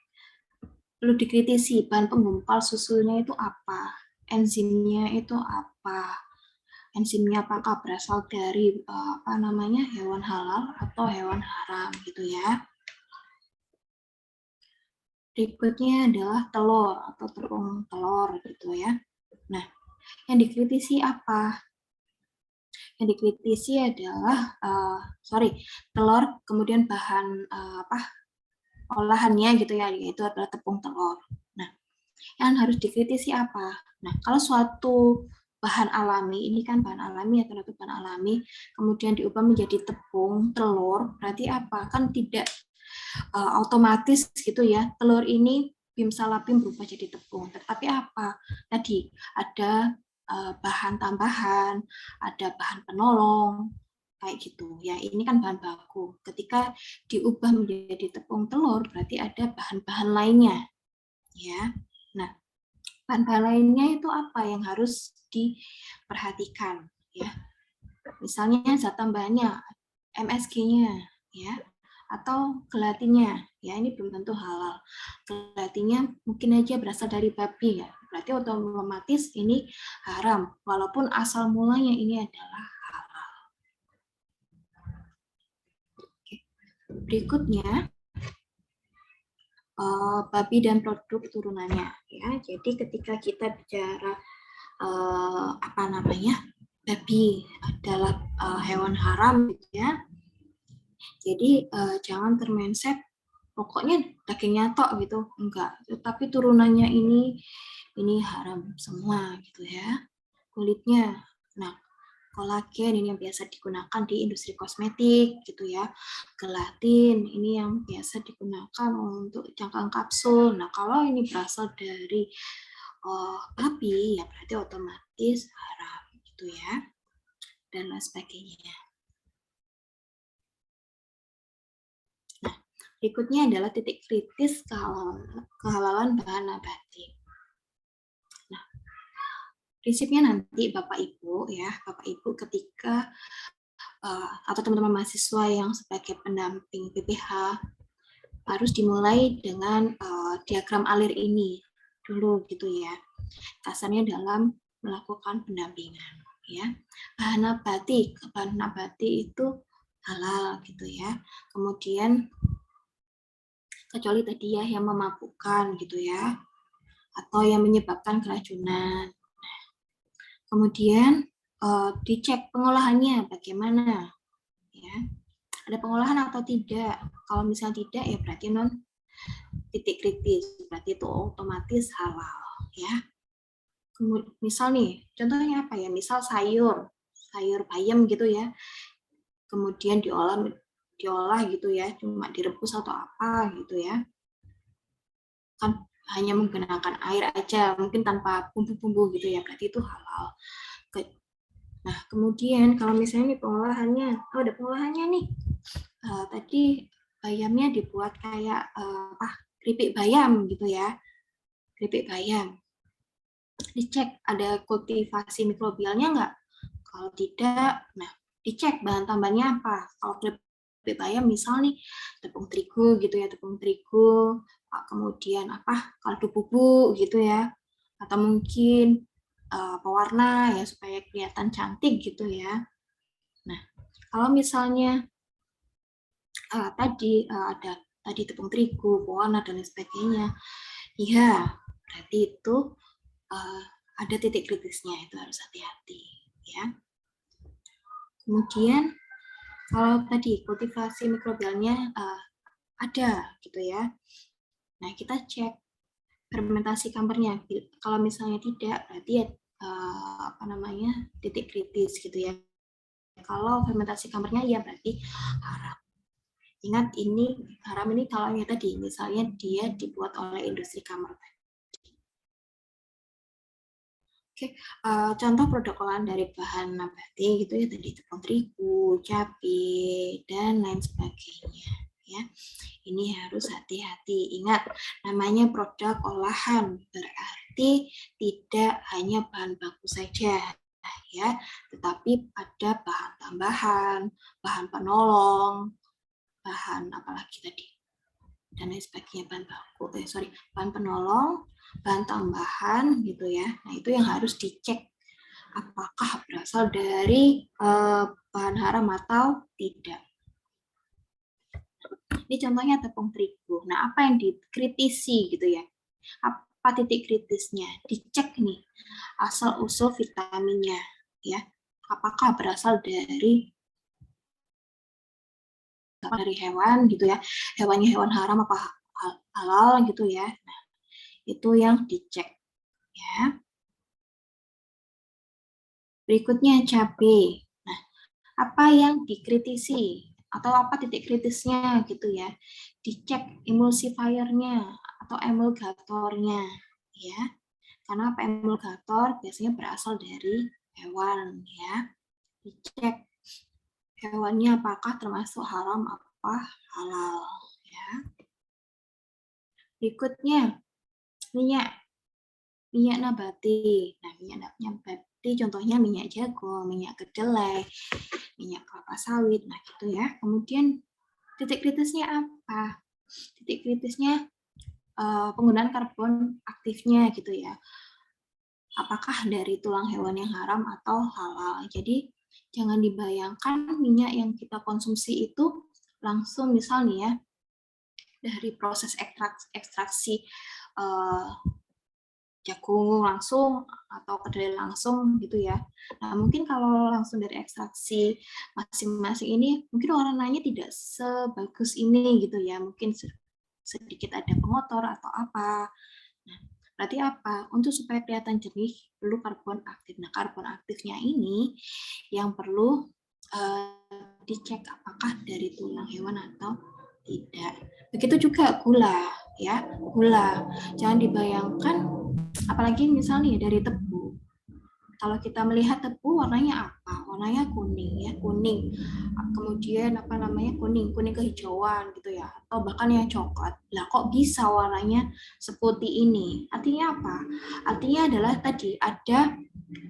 B: Perlu dikritisi bahan penggumpal susunya itu apa, enzimnya itu apa, enzimnya apakah berasal dari hewan halal atau hewan haram gitu ya. Berikutnya adalah telur atau tepung telur gitu ya. Nah, yang dikritisi apa? Yang dikritisi adalah telur, kemudian bahan olahannya gitu ya, yaitu adalah tepung telur. Nah, yang harus dikritisi apa? Nah, kalau suatu bahan alami, ini kan bahan alami atau bahan alami, kemudian diubah menjadi tepung telur, berarti apa? Kan tidak otomatis gitu ya, telur ini bimsalabim berubah jadi tepung. Tetapi apa? Tadi ada bahan tambahan, ada bahan penolong, kayak gitu ya. Ini kan bahan baku. Ketika diubah menjadi tepung telur, berarti ada bahan-bahan lainnya, ya. Nah, bahan-bahan lainnya itu apa yang harus diperhatikan, ya? Misalnya zat tambahannya, MSG-nya, ya, atau gelatinnya, ya ini belum tentu halal. Gelatinnya mungkin aja berasal dari babi ya, berarti otomatis ini haram, walaupun asal mulanya ini adalah halal. Oke. Berikutnya babi dan produk turunannya, ya. Jadi ketika kita bicara babi adalah hewan haram, gitu ya. Jadi jangan termindset pokoknya dagingnya tok gitu, enggak. Tapi turunannya ini haram semua gitu ya. Kulitnya, nah kolagen ini yang biasa digunakan di industri kosmetik gitu ya. Gelatin ini yang biasa digunakan untuk cangkang kapsul. Nah kalau ini berasal dari babi ya berarti otomatis haram gitu ya, dan lain sebagainya. Nah, berikutnya adalah titik kritis kehalalan bahan nabati. Nah, prinsipnya nanti Bapak Ibu ketika atau teman-teman mahasiswa yang sebagai pendamping PPH harus dimulai dengan diagram alir ini dulu gitu ya. Kasarnya dalam melakukan pendampingan ya. Bahan nabati itu halal gitu ya. Kemudian kecuali tadi ya yang memabukkan gitu ya, atau yang menyebabkan keracunan. Kemudian dicek pengolahannya bagaimana ya. Ada pengolahan atau tidak? Kalau misalnya tidak ya berarti non titik kritis, berarti itu otomatis halal ya. Misal nih, contohnya apa ya? Misal sayur bayam gitu ya. Kemudian diolah gitu ya, cuma direbus atau apa gitu ya. Kan hanya menggunakan air aja, mungkin tanpa bumbu-bumbu gitu ya, berarti itu halal. Nah, kemudian kalau misalnya nih pengolahannya, ada pengolahannya nih. Tadi bayamnya dibuat kayak keripik bayam gitu ya. Keripik bayam. Dicek ada kultivasi mikrobialnya enggak? Kalau tidak, nah dicek bahan tambahnya apa. Kalau keripik bayam misal nih tepung terigu gitu ya, kemudian kaldu bubuk gitu ya, atau mungkin pewarna ya supaya kelihatan cantik gitu ya. Nah, kalau misalnya tadi tepung terigu, pewarna dan lain sebagainya, ya berarti itu ada titik kritisnya, itu harus hati-hati ya. Kemudian kalau tadi kultivasi mikrobialnya ada gitu ya. Nah, kita cek fermentasi kampernya. Kalau misalnya tidak, berarti titik kritis gitu ya. Kalau fermentasi kampernya ya berarti haram. Ingat ini haram ini kalau yang tadi misalnya dia dibuat oleh industri kamar. Oke, contoh produk olahan dari bahan nabati gitu ya, tadi tepung terigu, cabai, dan lain sebagainya. Ya, ini harus hati-hati. Ingat, namanya produk olahan berarti tidak hanya bahan baku saja, ya, tetapi ada bahan tambahan, bahan penolong, bahan apalagi tadi, dan lain sebagainya, bahan penolong, bahan tambahan gitu ya. Nah, itu yang harus dicek apakah berasal dari bahan haram atau tidak. Ini contohnya tepung terigu. Nah, apa yang dikritisi gitu ya? Apa titik kritisnya? Dicek nih asal-usul vitaminnya ya. Apakah berasal dari hewan gitu ya? Hewannya hewan haram apa halal gitu ya. Nah, itu yang dicek ya. Berikutnya cabai. Nah, apa yang dikritisi atau apa titik kritisnya gitu ya? Dicek emulsifiernya atau emulgatornya ya. Karena apa, emulgator biasanya berasal dari hewan ya. Dicek hewannya apakah termasuk haram apa halal ya. Berikutnya minyak nabati. Nah, minyak nabati contohnya minyak jagung, minyak kedelai, minyak kelapa sawit. Nah, gitu ya. Kemudian titik kritisnya apa? Titik kritisnya penggunaan karbon aktifnya gitu ya. Apakah dari tulang hewan yang haram atau halal. Jadi jangan dibayangkan minyak yang kita konsumsi itu langsung misalnya ya dari proses ekstraksi jagung langsung atau kedelai langsung gitu ya. Nah, mungkin kalau langsung dari ekstraksi masing-masing ini mungkin warnanya tidak sebagus ini gitu ya. Mungkin sedikit ada pengotor atau apa. Nah, berarti apa? Untuk supaya kelihatan jernih perlu karbon aktif. Nah, karbon aktifnya ini yang perlu dicek apakah dari tulang hewan atau tidak. Begitu juga gula ya, gula. Jangan dibayangkan apalagi misalnya dari tebu. Kalau kita melihat tebu warnanya apa? warnanya kuning ya, kuning. Kemudian apa namanya, kuning kehijauan gitu ya, atau bahkan yang coklat. Lah kok bisa warnanya seperti ini? Artinya apa? Artinya adalah tadi ada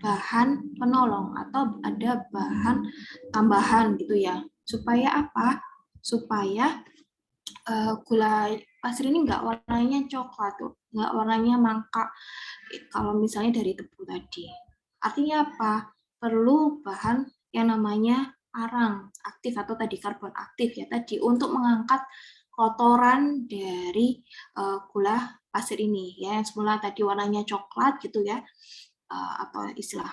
B: bahan penolong atau ada bahan tambahan gitu ya. Supaya apa? Supaya gula pasir ini nggak warnanya coklat tuh, nggak warnanya mangka kalau misalnya dari tebu tadi. Artinya apa? Perlu bahan yang namanya arang aktif atau tadi karbon aktif ya tadi untuk mengangkat kotoran dari gula pasir ini ya, yang semula tadi warnanya coklat gitu ya, atau istilah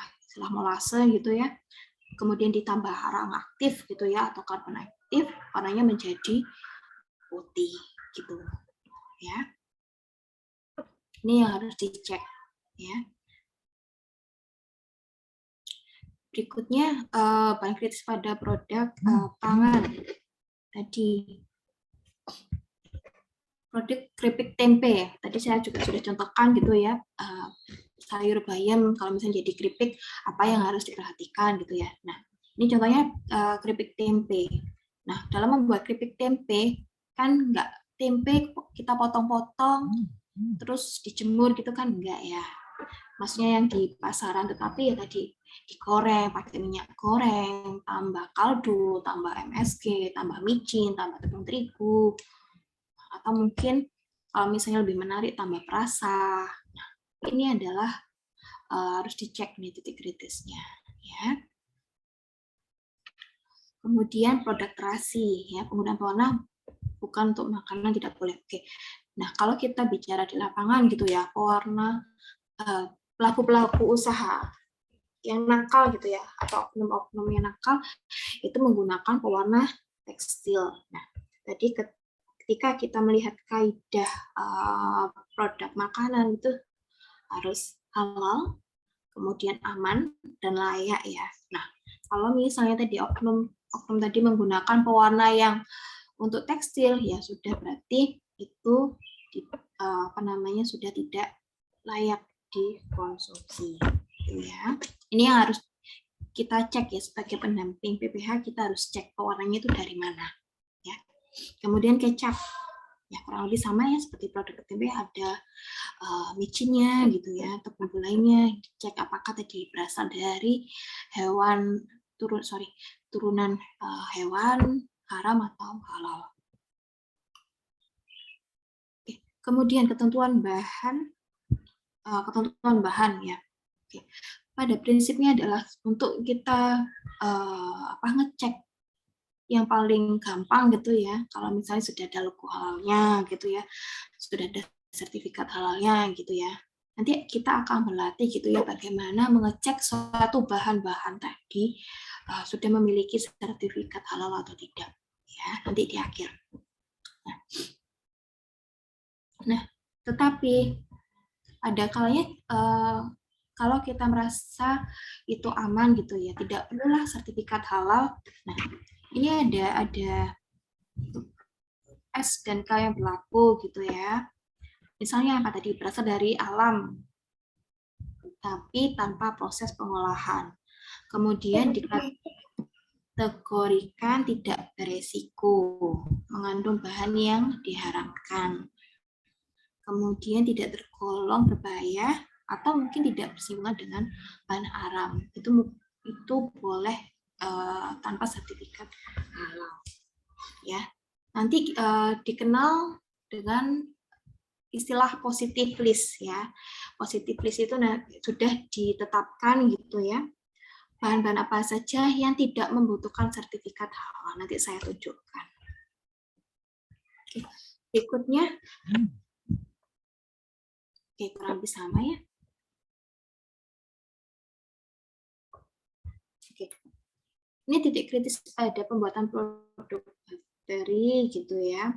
B: molase gitu ya, kemudian ditambah arang aktif gitu ya atau karbon aktif, warnanya menjadi putih gitu ya. Ini yang harus dicek ya. Berikutnya paling kritis pada produk pangan tadi, produk keripik tempe. Tadi saya juga sudah contohkan gitu ya, sayur bayam kalau misalnya jadi keripik apa yang harus diperhatikan gitu ya. Nah ini contohnya keripik tempe. Nah dalam membuat keripik tempe kan nggak tempe kita potong-potong terus dijemur gitu kan enggak ya. Maksudnya yang di pasaran, tetapi ya tadi digoreng pakai minyak goreng, tambah kaldu, tambah MSG, tambah micin, tambah tepung terigu, atau mungkin kalau misalnya lebih menarik tambah perasa. Nah, ini adalah harus dicek nih titik kritisnya ya. Kemudian produk terasi ya, penggunaan pewarna bukan untuk makanan tidak boleh. Oke. Nah, kalau kita bicara di lapangan gitu ya, pewarna pelaku-pelaku usaha yang nakal gitu ya, atau oknum-oknum yang nakal itu menggunakan pewarna tekstil. Nah, tadi ketika kita melihat kaidah produk makanan itu harus halal, kemudian aman dan layak ya. Nah, kalau misalnya tadi oknum tadi menggunakan pewarna yang untuk tekstil ya sudah berarti itu sudah tidak layak dikonsumsi gitu ya. Ini yang harus kita cek ya, sebagai pendamping PPH kita harus cek pewarnanya itu dari mana ya. Kemudian kecap ya kurang lebih sama ya seperti produk tempe, ada micinnya gitu ya, tepung gulainya, cek apakah tadi berasal dari hewan turunan hewan haram atau halal. Oke. Kemudian ketentuan bahan ya. Oke. Pada prinsipnya adalah untuk kita ngecek yang paling gampang gitu ya, kalau misalnya sudah ada logo halalnya gitu ya, sudah ada sertifikat halalnya gitu ya, nanti kita akan berlatih gitu ya bagaimana mengecek suatu bahan-bahan tadi sudah memiliki sertifikat halal atau tidak ya, nanti di akhir. Nah tetapi ada kalanya kalau kita merasa itu aman gitu ya, tidak perlulah sertifikat halal. Nah, ini ada S dan K yang berlaku gitu ya. Misalnya apa tadi, berasal dari alam, tapi tanpa proses pengolahan. Kemudian dikategorikan tidak beresiko, mengandung bahan yang diharamkan. Kemudian tidak tergolong berbahaya, atau mungkin tidak bersinggungan dengan bahan haram. Itu boleh tanpa sertifikat halal. Ya, nanti dikenal dengan istilah positive list ya. Positive list itu sudah ditetapkan gitu ya. Bahan-bahan apa saja yang tidak membutuhkan sertifikat halal. Nanti saya tunjukkan. Oke. Berikutnya, oke, kurang lebih sama ya. Oke. Ini titik kritis pada pembuatan produk bakteri gitu ya.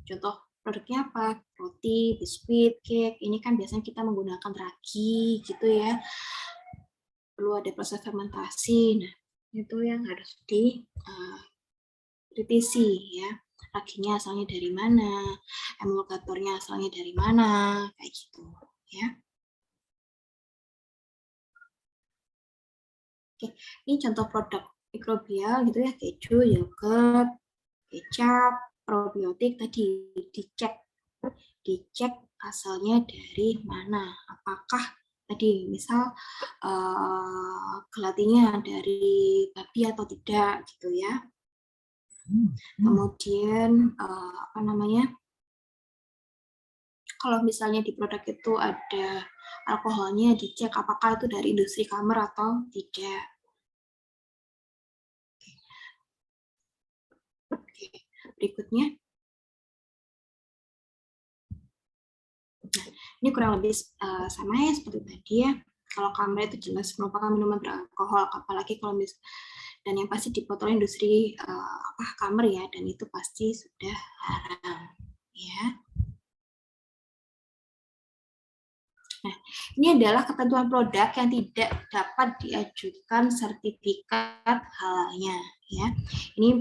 B: Contoh produknya apa? Roti, biskuit, cake. Ini kan biasanya kita menggunakan ragi gitu ya. Perlu ada proses fermentasi. Nah, itu yang harus dikritisi ya. Raginya asalnya dari mana? Emulgatornya asalnya dari mana? Kayak gitu ya. Oke, ini contoh produk mikrobial gitu ya, keju, yogurt, kecap, probiotik tadi dicek asalnya dari mana. Apakah tadi misal gelatinya dari babi atau tidak gitu ya. Kemudian apa namanya? Kalau misalnya di produk itu ada alkoholnya, dicek apakah itu dari industri kamar atau tidak. Oke, berikutnya. Nah, ini kurang lebih sama ya seperti tadi ya. Kalau kamar itu jelas merupakan minuman beralkohol, apalagi kalau dan yang pasti dipotong industri kamar ya, dan itu pasti sudah haram ya. Nah, ini adalah ketentuan produk yang tidak dapat diajukan sertifikat halalnya ya. Ini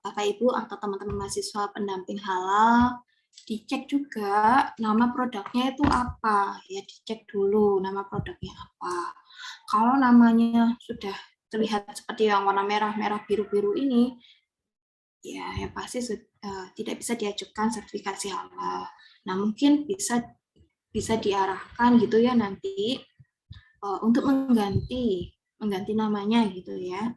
B: Bapak Ibu atau teman-teman mahasiswa pendamping halal, dicek juga nama produknya itu apa ya, dicek dulu nama produknya apa. Kalau namanya sudah terlihat seperti yang warna merah biru ini, ya yang pasti tidak bisa diajukan sertifikasi halal. Nah, mungkin bisa diarahkan gitu ya nanti untuk mengganti namanya gitu ya.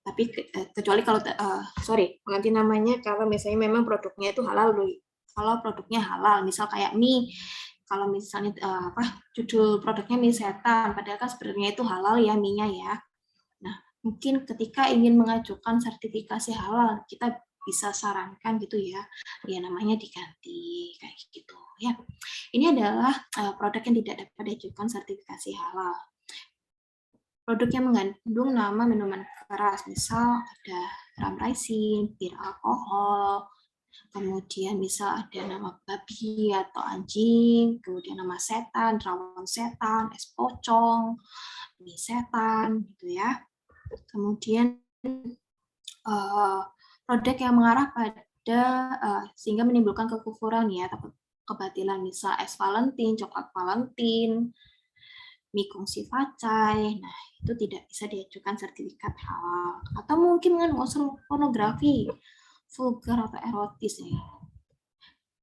B: Tapi kecuali kalau mengganti namanya kalau misalnya memang produknya itu halal dulu. Kalau produknya halal, misal kayak mie, kalau misalnya judul produknya mie setan, padahal kan sebenarnya itu halal ya mie-nya ya. Nah, mungkin ketika ingin mengajukan sertifikasi halal, kita bisa sarankan gitu ya, ya namanya diganti kayak gitu ya. Ini adalah produk yang tidak dapat diajukan sertifikasi halal. Produk yang mengandung nama minuman keras, misal ada rum raisin, bir alkohol, kemudian misal ada nama babi atau anjing, kemudian nama setan, rawon setan, es pocong, mie setan, gitu ya. Kemudian produk yang mengarah pada sehingga menimbulkan kekufuran ya, atau kebatilan, misal es Valentine, coklat Valentine, mie kongsi facai, nah itu tidak bisa diajukan sertifikat halal. Atau mungkin dengan unsur pornografi, vulgar atau erotis ya.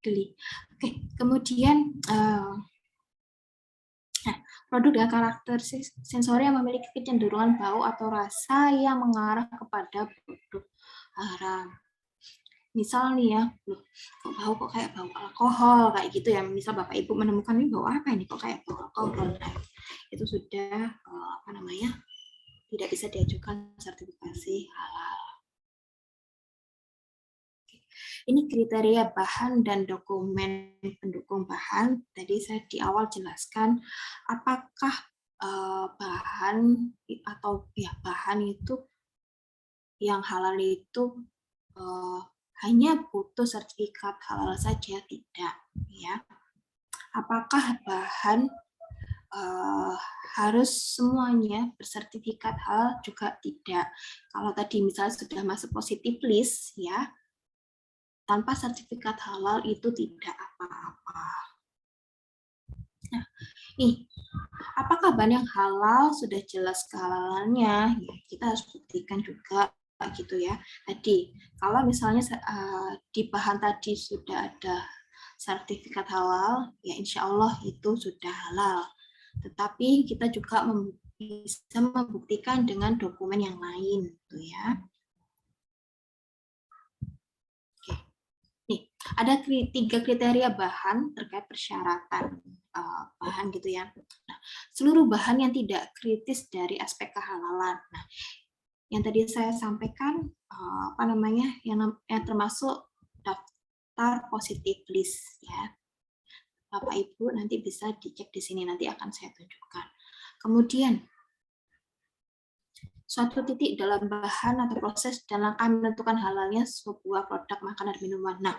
B: Geli. Oke, kemudian produk dengan karakter sensori yang memiliki kecenderungan bau atau rasa yang mengarah kepada produk haram. Misal nih ya, kok kayak bau alkohol kayak gitu ya. Misal Bapak Ibu menemukan ini bau apa ini kok kayak bau alkohol. Nah, itu sudah tidak bisa diajukan sertifikasi halal. Ini kriteria bahan dan dokumen pendukung bahan. Tadi saya di awal jelaskan apakah bahan atau ya bahan itu yang halal itu hanya butuh sertifikat halal saja, tidak ya. Apakah bahan harus semuanya bersertifikat halal, juga tidak. Kalau tadi misalnya sudah masuk positif list ya, tanpa sertifikat halal itu tidak apa-apa. Nah, apakah bahan yang halal sudah jelas kehalalannya? Ya, kita harus buktikan juga gitu ya. Tadi kalau misalnya di bahan tadi sudah ada sertifikat halal, ya insya Allah itu sudah halal. Tetapi kita juga bisa membuktikan dengan dokumen yang lain, gitu ya. Oke. Nih, ada 3 kriteria bahan terkait persyaratan bahan gitu ya. Nah, seluruh bahan yang tidak kritis dari aspek kehalalan. Nah, yang tadi saya sampaikan yang termasuk daftar positif list ya. Bapak Ibu nanti bisa dicek di sini, nanti akan saya tunjukkan. Kemudian suatu titik dalam bahan atau proses dan langkah menentukan halalnya sebuah produk makanan dan minuman. Nah,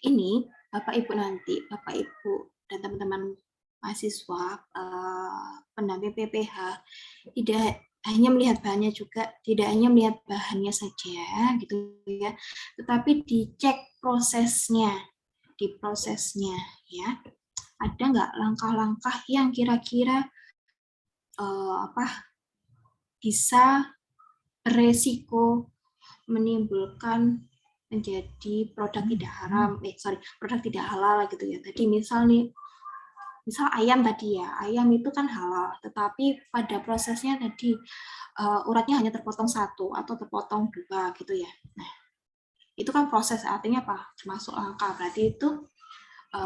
B: ini Bapak Ibu nanti, Bapak Ibu dan teman-teman mahasiswa pendamping PPH tidak hanya melihat bahannya juga, tidak hanya melihat bahannya saja gitu ya, tetapi dicek prosesnya, di prosesnya ya. Ada nggak langkah-langkah yang kira-kira bisa beresiko menimbulkan menjadi produk tidak haram, produk tidak halal gitu ya. Tadi misal ayam tadi ya, ayam itu kan halal, tetapi pada prosesnya tadi uratnya hanya terpotong satu atau terpotong dua gitu ya. Nah, itu kan proses, artinya apa? Masuk angka, berarti itu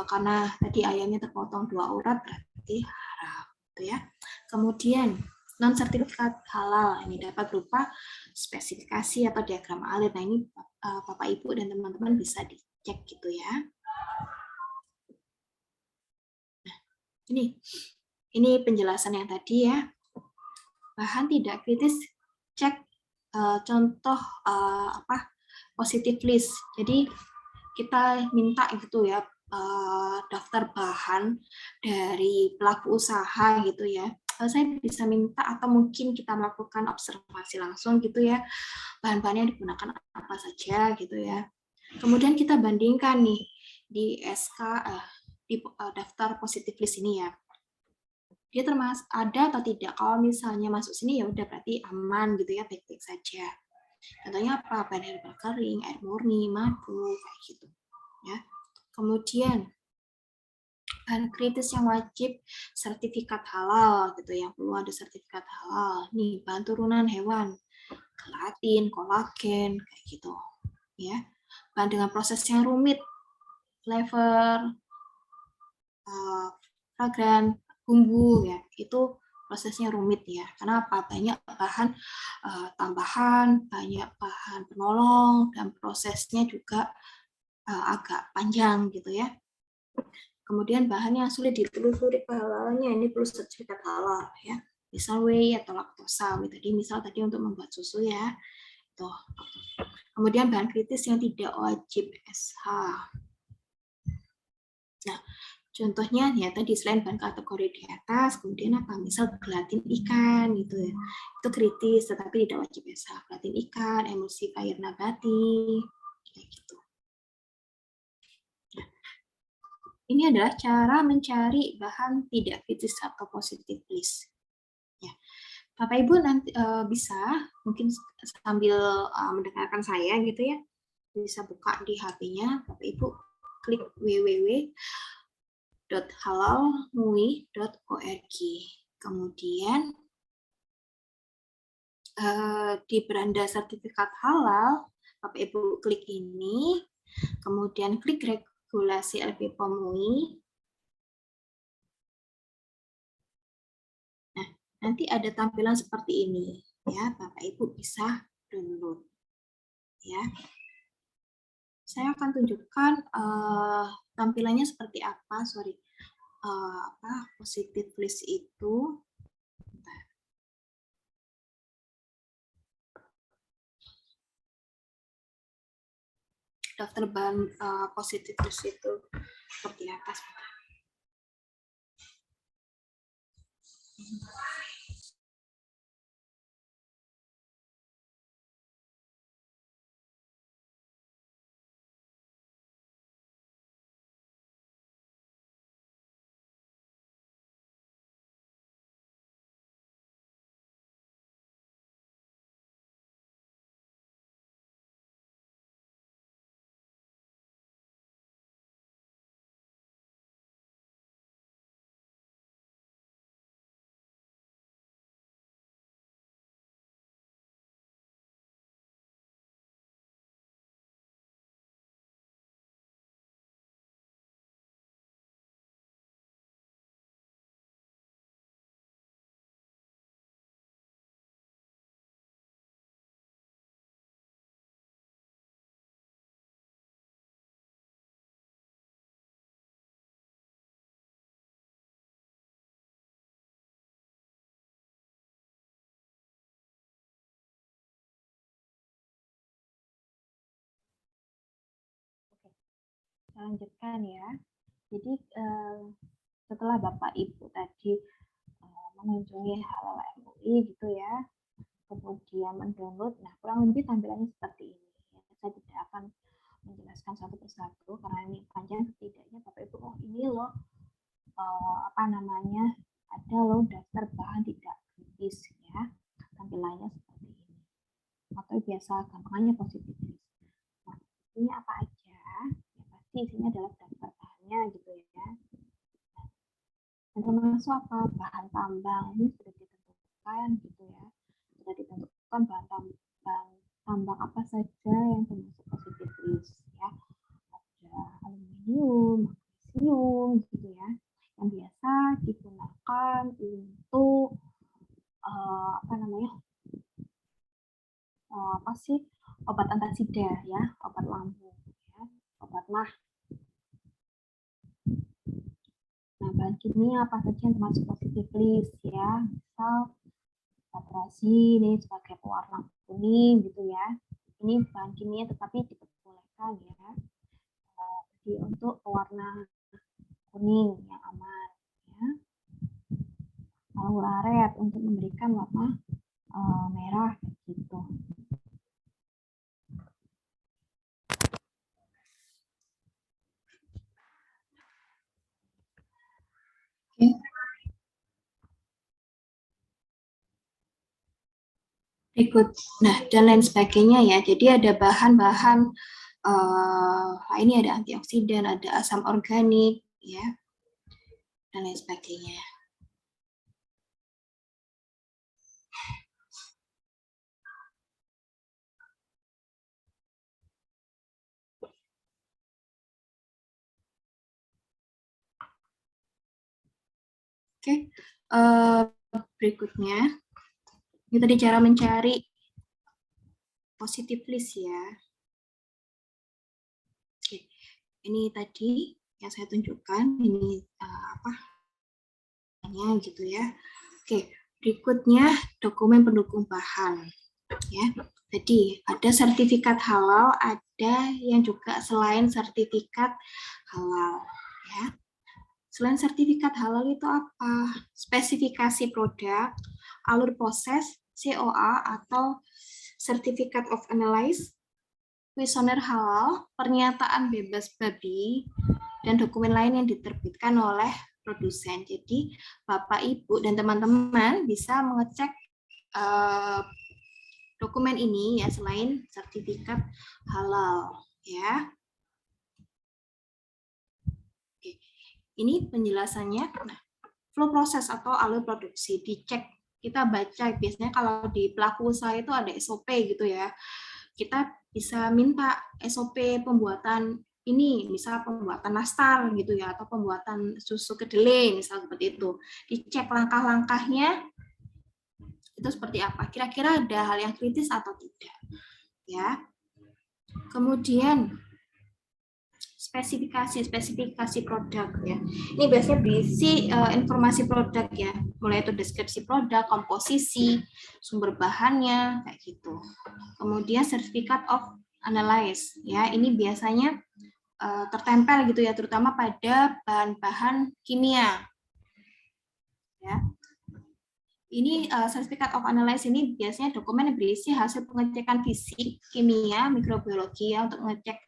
B: karena tadi ayamnya terpotong 2 urat berarti haram, gitu ya. Kemudian non sertifikat halal ini dapat berupa spesifikasi atau diagram alir. Nah ini Bapak Ibu dan teman-teman bisa dicek gitu ya. Nah, ini penjelasan yang tadi ya. Bahan tidak kritis, cek contoh positive list. Jadi kita minta gitu ya daftar bahan dari pelaku usaha gitu ya. Saya bisa minta atau mungkin kita melakukan observasi langsung gitu ya. Bahan-bahannya digunakan apa saja gitu ya. Kemudian kita bandingkan nih di di daftar positive list ini ya. Dia termasuk ada atau tidak. Kalau misalnya masuk sini ya udah berarti aman gitu ya, baik-baik saja. Contohnya apa? Bahan herbal kering, air murni, madu, kayak gitu. Ya. Kemudian bahan kritis yang wajib sertifikat halal gitu, yang perlu ada sertifikat halal. Nih bahan turunan hewan, kelatin, kolagen, kayak gitu. Ya. Bahan dengan proses yang rumit, flavor, fragrant, bumbu ya, itu prosesnya rumit ya. Karena apa? Banyak bahan tambahan, banyak bahan penolong, dan prosesnya juga agak panjang gitu ya. Kemudian bahan yang sulit ditelusuri kehalalannya, ini perlu sertifikat halal ya. Misal whey atau laktosa, misal tadi untuk membuat susu ya. Tuh. Kemudian bahan kritis yang tidak wajib SH. Nah, contohnya ya tadi selain bahan kategori di atas, kemudian apa? Misal gelatin ikan gitu ya. Itu kritis tetapi tidak wajib SH. Gelatin ikan, emulsi cair nabati, kayak gitu. Nah, ini adalah cara mencari bahan tidak kritis atau positive list. Ya. Bapak Ibu nanti bisa mungkin sambil mendengarkan saya gitu ya. Bisa buka di HP-nya, Bapak Ibu klik www.halalmui.org. Kemudian di beranda sertifikat halal, Bapak Ibu klik ini, kemudian klik regulasi LPPOM MUI. Nah, nanti ada tampilan seperti ini, ya Bapak Ibu bisa download. Ya, saya akan tunjukkan tampilannya seperti apa. Positive list itu. Daftar bahan positif list itu seperti apa? Saya lanjutkan ya. Jadi setelah Bapak Ibu tadi mengunjungi Halal MUI gitu ya, kemudian mendownload, nah kurang lebih tampilannya seperti ini. Saya tidak akan menjelaskan satu persatu karena ini panjang, setidaknya Bapak Ibu, oh ini loh ada loh daftar bahan tidak kritis ya, tampilannya bahasa gampangannya positif list. Nah, ini apa aja? Ya, pasti isinya adalah daftar bahannya gitu ya. Dan termasuk apa? Bahan tambang ini sudah ditentukan gitu ya. Sudah ditentukan bahan tambang apa saja yang termasuk positif list ya. Ada aluminium, magnesium gitu ya. Yang biasa digunakan untuk apa sih, obat antasida ya, obat lambung ya, obat mah. Nah, bahan kimia apa saja yang termasuk positif list ya, misal batrasi ini sebagai pewarna kuning gitu ya. Ini bahan kimia tetapi diperbolehkan ya. Jadi untuk pewarna kuning yang aman ya. Uraret untuk memberikan warna merah gitu. Berikut, nah dan lain sebagainya ya. Jadi ada bahan-bahan ini ada antioksidan, ada asam organik ya, dan lain sebagainya. Oke, berikutnya ini tadi cara mencari positif list ya. Oke, ini tadi yang saya tunjukkan ini gitu ya. Oke, berikutnya dokumen pendukung bahan ya. Jadi ada sertifikat halal, ada yang juga selain sertifikat halal ya. Selain sertifikat halal itu apa? Spesifikasi produk, alur proses, COA atau Certificate of Analysis, kuesioner halal, pernyataan bebas babi, dan dokumen lain yang diterbitkan oleh produsen. Jadi Bapak, Ibu, dan teman-teman bisa mengecek dokumen ini ya selain sertifikat halal ya. Oke. Ini penjelasannya. Nah, flow proses atau alur produksi dicek, kita baca biasanya kalau di pelaku usaha itu ada SOP gitu ya. Kita bisa minta SOP pembuatan ini, misal pembuatan nastar gitu ya, atau pembuatan susu kedelai misal seperti itu. Dicek langkah-langkahnya itu seperti apa, kira-kira ada hal yang kritis atau tidak ya. Kemudian spesifikasi produk ya. Ini biasanya berisi informasi produk ya, mulai itu deskripsi produk, komposisi, sumber bahannya kayak gitu. Kemudian certificate of analysis ya, ini biasanya tertempel gitu ya, terutama pada bahan-bahan kimia ya. Ini certificate of analysis ini biasanya dokumen yang berisi hasil pengecekan fisik, kimia, mikrobiologi ya, untuk mengecek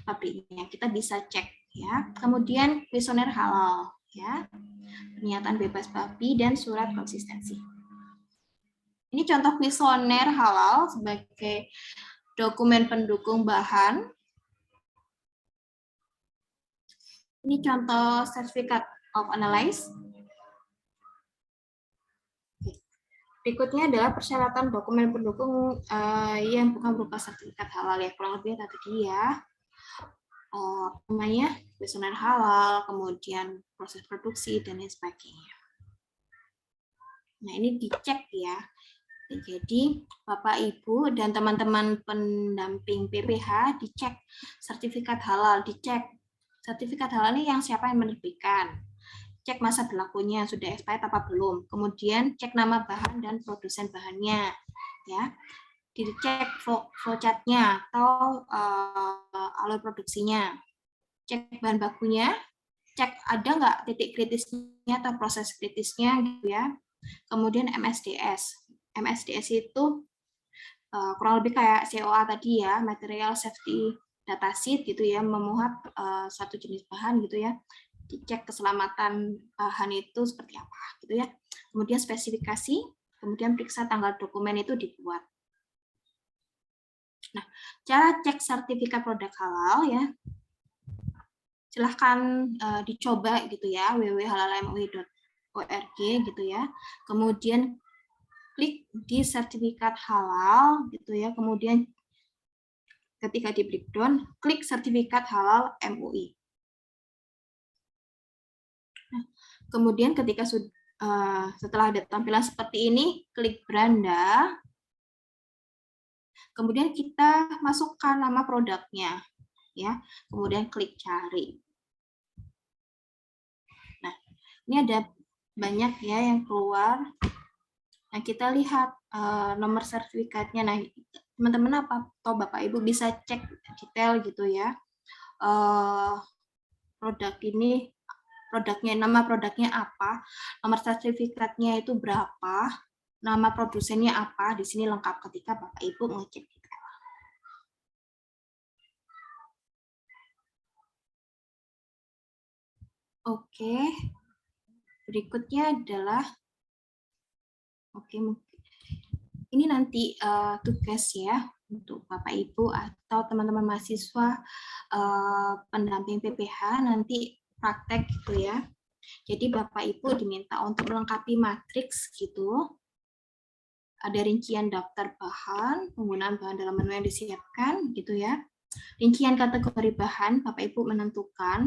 B: pabriknya. Kita bisa cek ya. Kemudian kuesioner halal ya, pernyataan bebas babi dan surat konsistensi. Ini contoh kuesioner halal sebagai dokumen pendukung bahan. Ini contoh certificate of analysis. Berikutnya adalah persyaratan dokumen pendukung yang bukan berupa sertifikat halal ya, kurang lebih tadi ya. Namanya kuesioner halal, kemudian proses produksi dan lain sebagainya. Nah, ini dicek ya. Jadi Bapak, Ibu, dan teman-teman pendamping PPH dicek sertifikat halal, dicek sertifikat halal ini yang siapa yang menerbitkan. Cek masa berlakunya, sudah expired apa belum. Kemudian cek nama bahan dan produsen bahannya, ya. Dicek flowchart-nya atau alur produksinya. Cek bahan bakunya, cek ada nggak titik kritisnya atau proses kritisnya, gitu ya. Kemudian MSDS. MSDS itu kurang lebih kayak COA tadi ya, Material Safety Data Sheet gitu ya, memuat satu jenis bahan gitu ya. Dicek keselamatan bahan itu seperti apa gitu ya. Kemudian spesifikasi, kemudian periksa tanggal dokumen itu dibuat. Nah, cara cek sertifikat produk halal ya, silahkan dicoba gitu ya, www.halalmui.org gitu ya. Kemudian klik di sertifikat halal gitu ya. Kemudian ketika di breakdown, klik sertifikat halal MUI. Nah, kemudian ketika setelah ada tampilan seperti ini, klik beranda. Kemudian kita masukkan nama produknya, ya. Kemudian klik cari. Nah, ini ada banyak ya yang keluar. Nah, kita lihat nomor sertifikatnya. Nah, teman-teman atau Bapak Ibu bisa cek detail gitu ya. Produk ini, nama produknya apa, nomor sertifikatnya itu berapa, nama produsennya apa, di sini lengkap ketika Bapak Ibu mengecek detail. Oke, berikutnya adalah ini nanti tugas ya untuk Bapak Ibu atau teman-teman mahasiswa pendamping PPH nanti praktek gitu ya. Jadi Bapak Ibu diminta untuk melengkapi matriks gitu. Ada rincian daftar bahan, penggunaan bahan dalam menu yang disiapkan gitu ya. Rincian kategori bahan, Bapak Ibu menentukan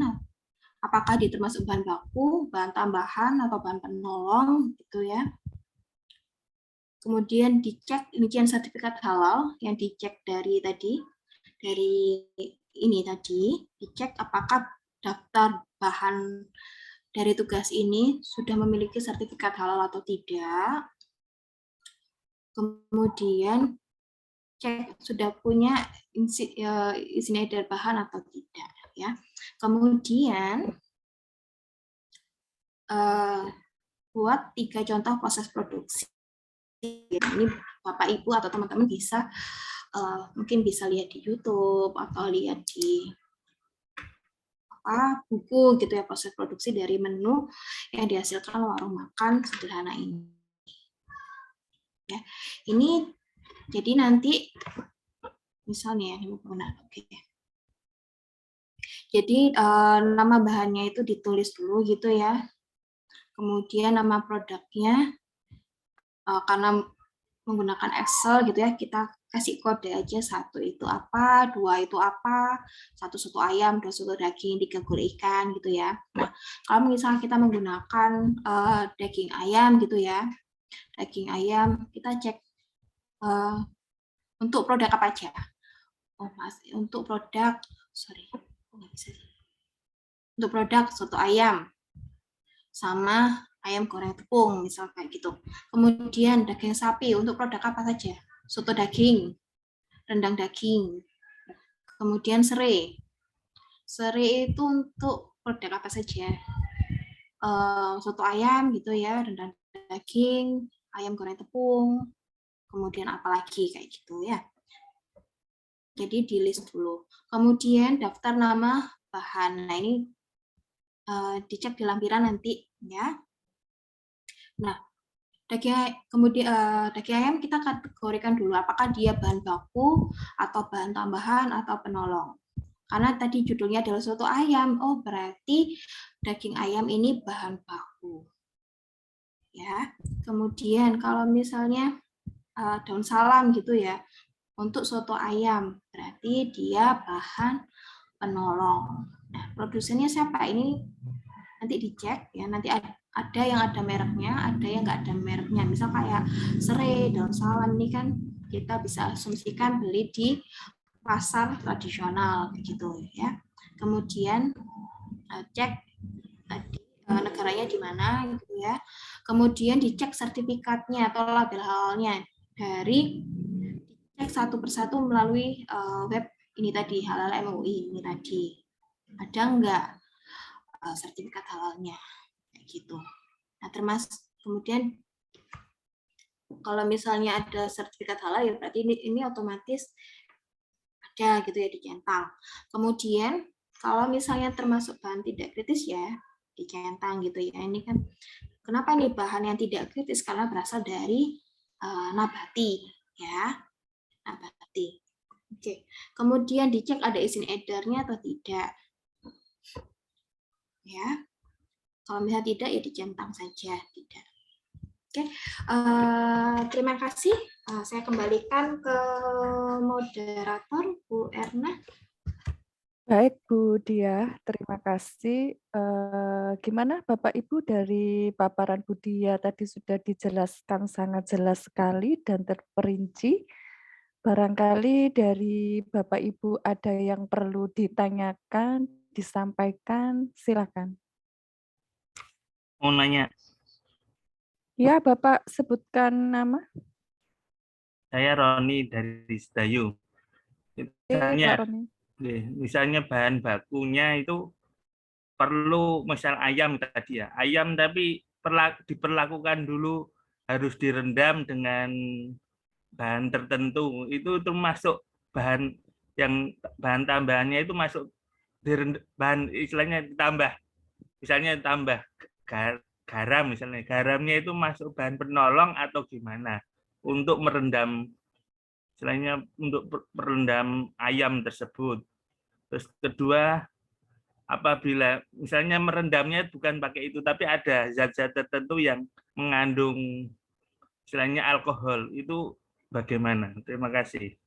B: apakah dia termasuk bahan baku, bahan tambahan, atau bahan penolong gitu ya. Kemudian dicek rincian sertifikat halal yang dicek dari ini tadi, dicek apakah daftar bahan dari tugas ini sudah memiliki sertifikat halal atau tidak. Kemudian cek sudah punya izin edar bahan atau tidak ya. Kemudian buat 3 contoh proses produksi. Ini Bapak Ibu atau teman-teman bisa mungkin bisa lihat di YouTube atau lihat di buku gitu ya, proses produksi dari menu yang dihasilkan warung makan sederhana ini. Ya, ini jadi nanti misalnya ini benar, oke. Jadi nama bahannya itu ditulis dulu gitu ya. Kemudian nama produknya karena menggunakan Excel gitu ya, kita kasih kode aja 1 itu apa, 2 itu apa, 1 soto ayam, 2 soto daging, 3 gulai ikan gitu ya. Nah, kalau misalnya kita menggunakan daging ayam gitu ya, daging ayam kita cek untuk produk apa aja. Untuk produk, untuk produk soto ayam sama ayam goreng tepung, misal kayak gitu. Kemudian daging sapi, untuk produk apa saja? Soto daging, rendang daging. Kemudian serai. Serai itu untuk produk apa saja? Soto ayam gitu ya, rendang daging, ayam goreng tepung, kemudian apalagi kayak gitu ya. Jadi di list dulu. Kemudian daftar nama bahan. Nah ini dicek di lampiran nanti ya. Nah, daging ayam kita kategorikan dulu apakah dia bahan baku atau bahan tambahan atau penolong. Karena tadi judulnya adalah soto ayam, oh berarti daging ayam ini bahan baku. Ya. Kemudian kalau misalnya daun salam gitu ya, untuk soto ayam berarti dia bahan penolong. Nah, produsennya siapa? Ini nanti dicek ya, nanti ada yang ada mereknya, ada yang nggak ada mereknya. Misal kayak serai, daun salam ini kan kita bisa asumsikan beli di pasar tradisional gitu ya. Kemudian cek negaranya di mana gitu ya. Kemudian dicek sertifikatnya atau label halalnya dari dicek satu persatu melalui web ini tadi, Halal MUI ini tadi. Ada enggak sertifikat halalnya kayak gitu. Nah, termasuk kemudian kalau misalnya ada sertifikat halal ya berarti ini otomatis ada gitu ya dicentang. Kemudian kalau misalnya termasuk bahan tidak kritis ya dicentang gitu ya. Ini kan kenapa nih bahan yang tidak kritis, karena berasal dari nabati ya. Nabati. Oke, kemudian dicek ada izin edarnya atau tidak. Ya, kalau misalnya tidak ya dicentang saja, tidak. Oke, terima kasih. Saya kembalikan ke moderator Bu Erna.
D: Baik Bu Dia, terima kasih. Gimana Bapak Ibu dari paparan Bu Dia tadi sudah dijelaskan sangat jelas sekali dan terperinci. Barangkali dari Bapak Ibu ada yang perlu ditanyakan, disampaikan, silakan.
C: Mau nanya,
D: Ya Bapak sebutkan nama.
C: saya Roni dari Sedayu.
D: Pak
C: Misalnya,
D: Roni.
C: misalnya bahan bakunya itu perlu misal ayam tadi ya, ayam tapi diperlakukan dulu harus direndam dengan bahan tertentu. Itu termasuk bahan yang bahan tambahannya itu masuk bahan istilahnya ditambah. Misalnya tambah garam misalnya. Garamnya itu masuk bahan penolong atau gimana? Untuk merendam istilahnya untuk merendam ayam tersebut. Terus kedua, apabila misalnya merendamnya bukan pakai itu, tapi ada zat-zat tertentu yang mengandung istilahnya alkohol, itu bagaimana? Terima kasih.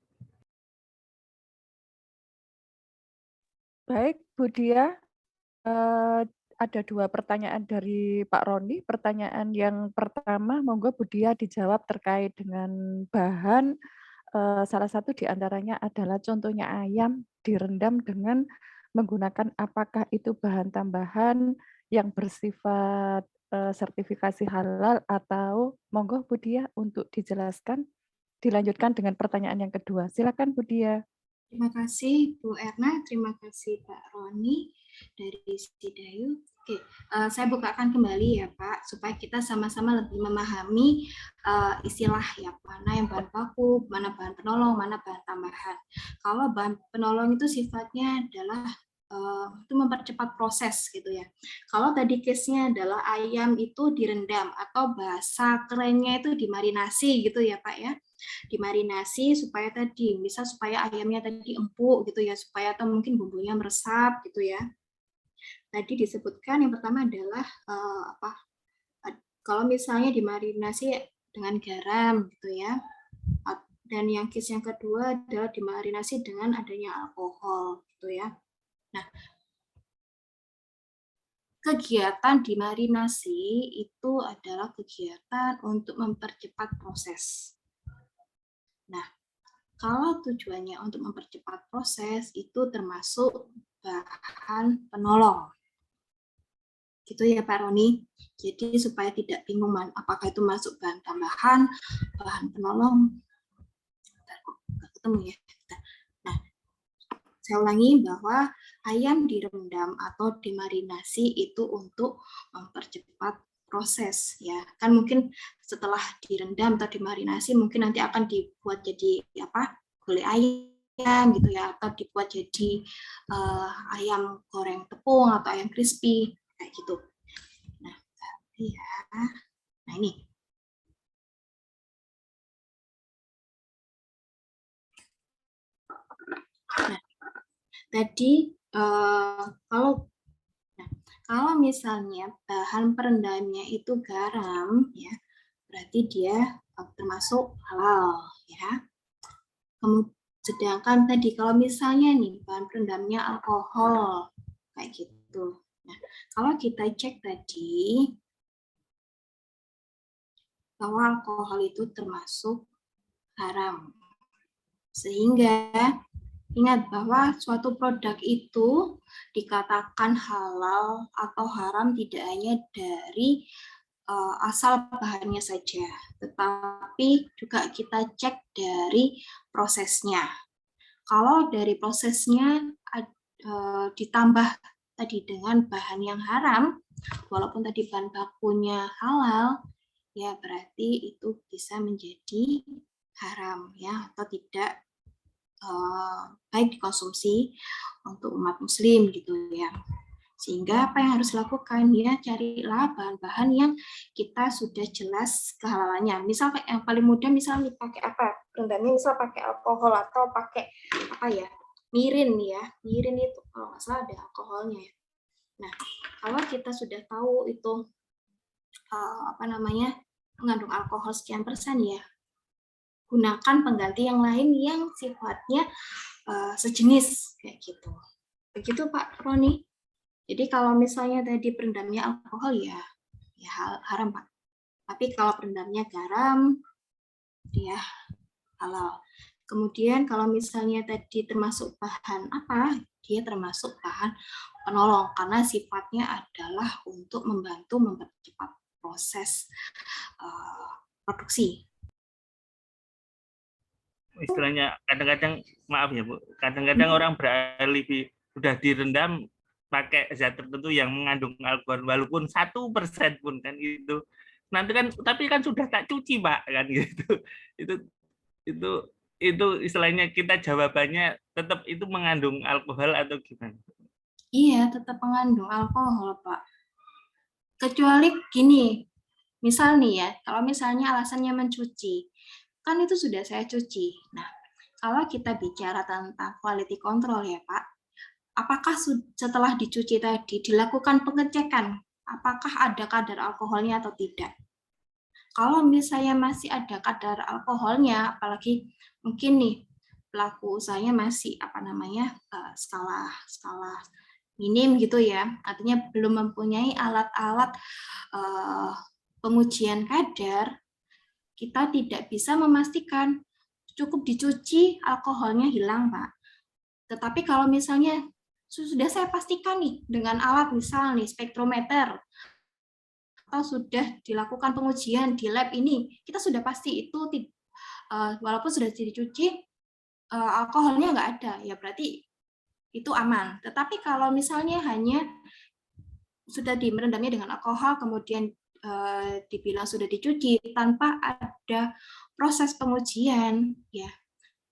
D: Baik Bu Dia, ada 2 pertanyaan dari Pak Roni. Pertanyaan yang pertama, monggo Bu Dia dijawab terkait dengan bahan, salah satu di antaranya adalah contohnya ayam direndam dengan menggunakan apakah itu bahan tambahan yang bersifat, sertifikasi halal atau monggo Bu Dia untuk dijelaskan. Dilanjutkan dengan pertanyaan yang kedua. Silakan Bu Dia.
B: Terima kasih Bu Erna, terima kasih Pak Roni dari Sedayu. Oke, saya bukakan kembali ya Pak, supaya kita sama-sama lebih memahami istilah ya, mana yang bahan baku, mana bahan penolong, mana bahan tambahan. Kalau bahan penolong itu sifatnya adalah itu mempercepat proses gitu ya. Kalau tadi case-nya adalah ayam itu direndam atau bahasa kerennya itu dimarinasi gitu ya Pak ya. Dimarinasi supaya tadi bisa supaya ayamnya tadi empuk gitu ya, supaya atau mungkin bumbunya meresap gitu ya. Tadi disebutkan yang pertama adalah kalau misalnya dimarinasi dengan garam gitu ya, dan yang case yang kedua adalah dimarinasi dengan adanya alkohol gitu ya. Nah, kegiatan dimarinasi itu adalah kegiatan untuk mempercepat proses. Nah, kalau tujuannya untuk mempercepat proses itu termasuk bahan penolong. Gitu ya Pak Roni. Jadi supaya tidak bingung apakah itu masuk bahan tambahan, bahan penolong. Nggak ketemu ya. Nah, saya ulangi bahwa ayam direndam atau dimarinasi itu untuk mempercepat proses ya. Kan mungkin setelah direndam atau dimarinasi mungkin nanti akan dibuat jadi gulai ayam gitu ya, atau dibuat jadi ayam goreng tepung atau ayam crispy kayak gitu. Nah, tapi ya. Nah, ini. Nah, tadi kalau misalnya bahan perendamnya itu garam ya, berarti dia termasuk halal ya. Sedangkan tadi kalau misalnya nih bahan perendamnya alkohol kayak gitu. Nah, kalau kita cek tadi bahwa alkohol itu termasuk haram. Sehingga ingat bahwa suatu produk itu dikatakan halal atau haram tidak hanya dari asal bahannya saja, tetapi juga kita cek dari prosesnya. Kalau dari prosesnya ditambah tadi dengan bahan yang haram, walaupun tadi bahan bakunya halal, ya berarti itu bisa menjadi haram ya, atau tidak baik dikonsumsi untuk umat muslim gitu ya. Sehingga apa yang harus dilakukan ya, carilah bahan-bahan yang kita sudah jelas kehalalannya. Misal yang paling mudah misalnya dipakai apa? berendamnya misal pakai alkohol atau pakai apa ya, mirin ya, mirin itu kalau nggak salah ada alkoholnya ya. Nah, kalau kita sudah tahu itu mengandung alkohol sekian persen ya, gunakan pengganti yang lain yang sifatnya sejenis kayak gitu. Begitu Pak Roni. Jadi kalau misalnya tadi perendamnya alkohol ya haram Pak. Tapi kalau perendamnya garam dia halal. Kemudian kalau misalnya tadi termasuk bahan apa? Dia termasuk bahan penolong karena sifatnya adalah untuk membantu mempercepat proses produksi.
C: Istilahnya kadang-kadang, maaf ya Bu, kadang-kadang orang beralibi sudah direndam pakai zat tertentu yang mengandung alkohol walaupun 1% pun kan gitu. Nanti kan tapi kan sudah tak cuci Pak kan gitu. Itu istilahnya kita jawabannya tetap itu mengandung alkohol atau gimana?
B: Iya, tetap mengandung alkohol, Pak. Kecuali gini, misal nih ya, kalau misalnya alasannya mencuci, kan itu sudah saya cuci. Nah, kalau kita bicara tentang quality control ya Pak, apakah setelah dicuci tadi dilakukan pengecekan, apakah ada kadar alkoholnya atau tidak? Kalau misalnya masih ada kadar alkoholnya, apalagi mungkin nih pelaku usahanya masih skala minim gitu ya, artinya belum mempunyai alat-alat pengujian kadar, kita tidak bisa memastikan. Cukup dicuci alkoholnya hilang Pak. Tetapi kalau misalnya sudah saya pastikan nih dengan alat misal nih spektrometer atau sudah dilakukan pengujian di lab ini, kita sudah pasti itu walaupun sudah dicuci alkoholnya nggak ada, ya berarti itu aman. Tetapi kalau misalnya hanya sudah merendamnya dengan alkohol, kemudian dibilang sudah dicuci tanpa ada proses pengujian, ya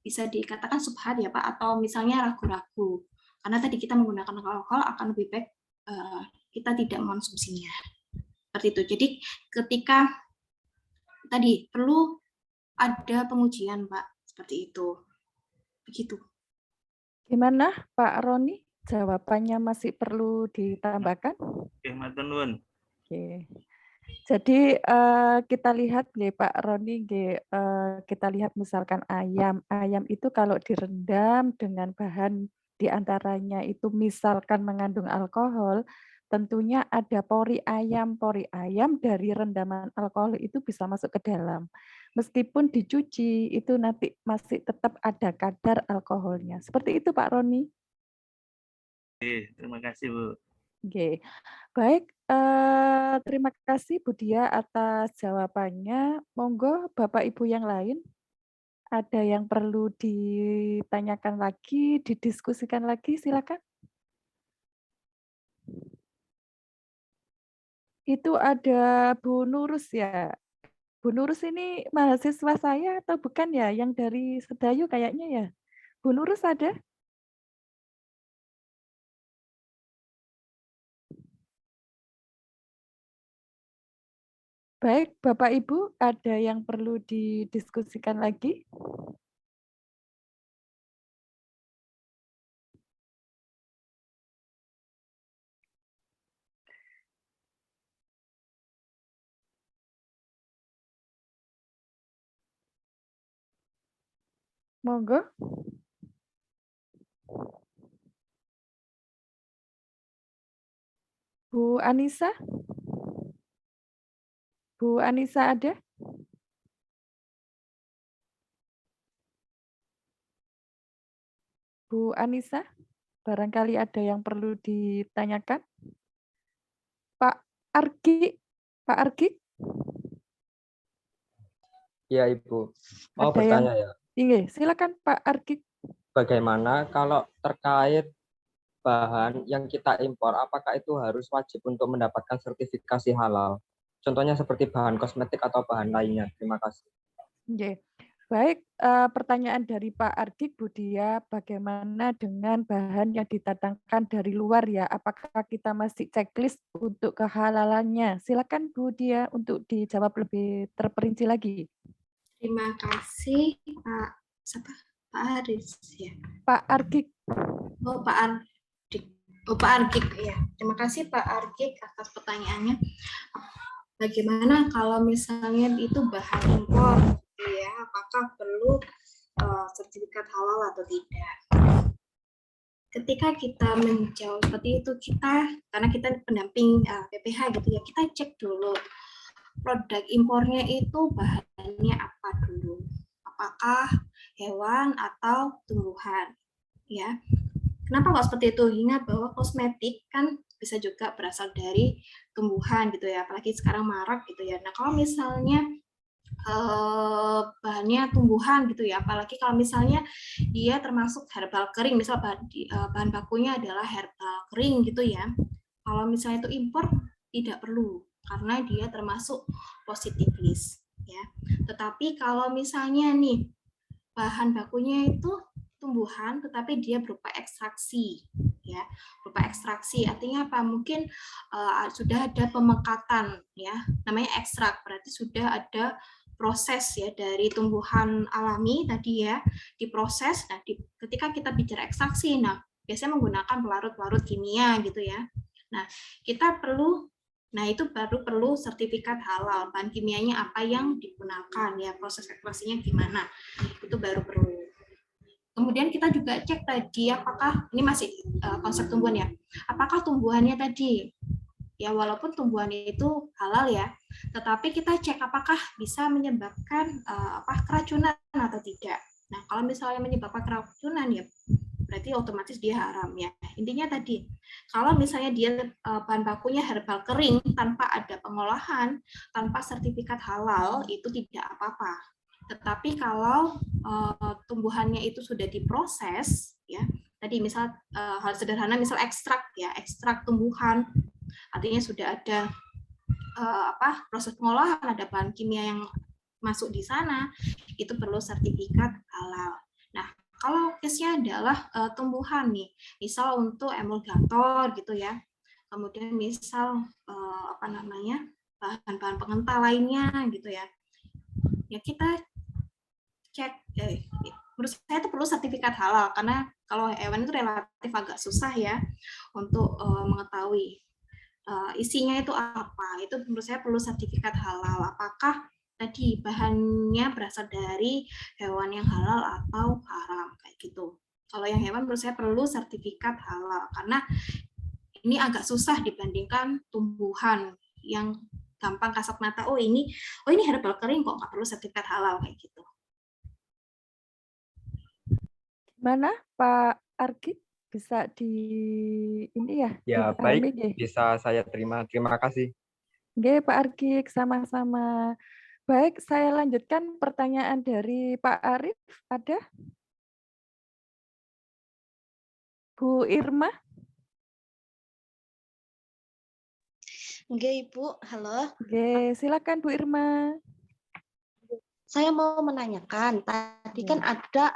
B: bisa dikatakan subhat ya Pak, atau misalnya ragu-ragu. Karena tadi kita menggunakan alkohol akan lebih baik kita tidak mengonsumsinya. Seperti itu. Jadi ketika tadi perlu ada pengujian Pak, seperti itu. Begitu.
D: Gimana Pak Roni? Jawabannya masih perlu ditambahkan?
C: Oke, matur nuwun.
D: Oke. Jadi kita lihat Pak Roni, kita lihat misalkan ayam itu kalau direndam dengan bahan diantaranya itu misalkan mengandung alkohol, tentunya ada pori ayam dari rendaman alkohol itu bisa masuk ke dalam. Meskipun dicuci itu nanti masih tetap ada kadar alkoholnya. Seperti itu Pak Roni.
C: Oke, terima kasih Bu.
D: Oke. Baik, terima kasih Bu Dia atas jawabannya. Monggo Bapak Ibu yang lain, ada yang perlu ditanyakan lagi, didiskusikan lagi, silakan. Itu ada Bu Nurus ya. Bu Nurus ini mahasiswa saya atau bukan ya? Yang dari Sedayu kayaknya ya. Bu Nurus ada? Baik, Bapak Ibu, ada yang perlu didiskusikan lagi? Monggo. Bu Anissa? Bu Anissa ada? Bu Anissa, barangkali ada yang perlu ditanyakan? Pak Argi, Pak Argi?
E: Iya Ibu, mau
D: Ada yang
E: bertanya ya,
D: Iya, silakan Pak Argi.
E: bagaimana kalau terkait bahan yang kita impor, apakah itu harus wajib untuk mendapatkan sertifikasi halal? Contohnya seperti bahan kosmetik atau bahan lainnya. Terima kasih.
D: Oke. Baik, pertanyaan dari Pak Argi, Bu Dia, bagaimana dengan bahan yang didatangkan dari luar ya? Apakah kita masih checklist untuk kehalalannya? Silakan Bu Dia untuk dijawab lebih terperinci lagi.
B: Terima kasih Pak siapa? Pak Aris ya.
D: Pak Argik.
B: Oh Pak Ardik. Oh Pak Argik ya. Terima kasih Pak Argik atas pertanyaannya. Bagaimana kalau misalnya itu bahan impor, ya? Apakah perlu sertifikat halal atau tidak? Ketika kita menjawab seperti itu, karena kita pendamping PPH gitu ya, kita cek dulu produk impornya itu bahannya apa dulu, apakah hewan atau tumbuhan, ya. Kenapa kok seperti itu? Ingat bahwa kosmetik kan bisa juga berasal dari tumbuhan gitu ya, apalagi sekarang marak gitu ya. Nah kalau misalnya bahannya tumbuhan gitu ya, apalagi kalau misalnya dia termasuk herbal kering, misal bahan bakunya adalah herbal kering gitu ya, kalau misalnya itu impor tidak perlu karena dia termasuk positive list ya. Tetapi kalau misalnya nih bahan bakunya itu tumbuhan tetapi dia berupa ekstraksi ya, berupa ekstraksi artinya apa, mungkin sudah ada pemekatan ya, namanya ekstrak, berarti sudah ada proses ya dari tumbuhan alami tadi ya, diproses. Nah ketika kita bicara ekstraksi, nah biasanya menggunakan pelarut-pelarut kimia gitu ya. Nah kita perlu, nah itu baru perlu sertifikat halal, bahan kimianya apa yang digunakan ya, proses ekstraksinya gimana, itu baru perlu. Kemudian kita juga cek tadi apakah ini masih konsep tumbuhan ya, apakah tumbuhannya tadi ya walaupun tumbuhan itu halal ya, tetapi kita cek apakah bisa menyebabkan keracunan atau tidak. Nah kalau misalnya menyebabkan keracunan ya berarti otomatis dia haram ya. Intinya tadi kalau misalnya dia bahan bakunya herbal kering tanpa ada pengolahan, tanpa sertifikat halal, itu tidak apa-apa. Tetapi kalau tumbuhannya itu sudah diproses ya, tadi misal hal sederhana misal ekstrak ya, ekstrak tumbuhan, artinya sudah ada proses pengolahan, ada bahan kimia yang masuk di sana, itu perlu sertifikat halal. Nah, kalau case-nya adalah tumbuhan nih, misal untuk emulgator gitu ya, kemudian misal bahan-bahan pengental lainnya gitu ya, ya kita cek. Menurut saya itu perlu sertifikat halal karena kalau hewan itu relatif agak susah ya untuk mengetahui isinya itu apa. Itu menurut saya perlu sertifikat halal. Apakah tadi bahannya berasal dari hewan yang halal atau haram kayak gitu. Kalau yang hewan menurut saya perlu sertifikat halal karena ini agak susah dibandingkan tumbuhan yang gampang kasat mata. Oh ini herbal kering kok nggak perlu sertifikat halal kayak gitu.
D: Mana Pak Argik bisa di ini ya?
E: Ya,
D: dipahami,
E: baik,
D: nggih?
E: bisa saya terima. Terima kasih.
D: Nggih, Pak Argik, sama-sama. Baik, saya lanjutkan pertanyaan dari Pak Arif. Ada? Bu Irma?
F: Nggih, Ibu. Halo.
D: Nggih, silakan Bu Irma.
F: Saya mau menanyakan, tadi kan ada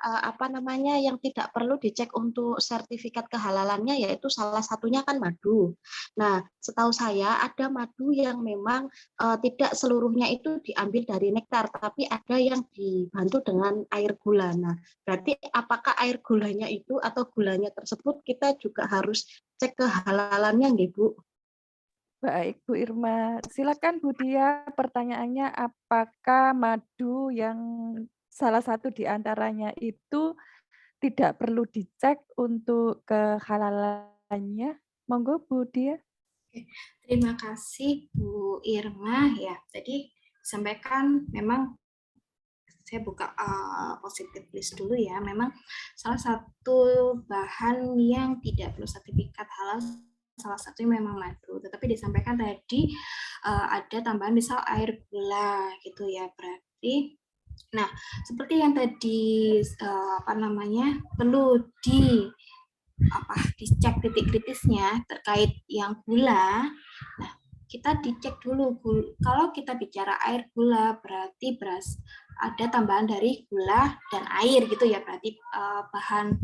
F: yang tidak perlu dicek untuk sertifikat kehalalannya, yaitu salah satunya kan madu. Nah, setahu saya ada madu yang memang tidak seluruhnya itu diambil dari nektar, tapi ada yang dibantu dengan air gula. Nah, berarti apakah air gulanya itu atau gulanya tersebut kita juga harus cek kehalalannya, nggih, Bu?
D: Baik, Bu Irma. Silakan Bu Dia, pertanyaannya apakah madu yang salah satu di antaranya itu tidak perlu dicek untuk kehalalannya? Monggo Bu Dia.
B: Terima kasih Bu Irma ya. Tadi disampaikan memang saya buka positive list dulu ya. Memang salah satu bahan yang tidak perlu sertifikat halal salah satunya memang madu. Tetapi disampaikan tadi ada tambahan misal air gula gitu ya. Berarti nah, seperti yang tadi perlu dicek titik kritisnya terkait yang gula. Nah, kita dicek dulu. Kalau kita bicara air gula berarti ada tambahan dari gula dan air gitu ya. Berarti bahan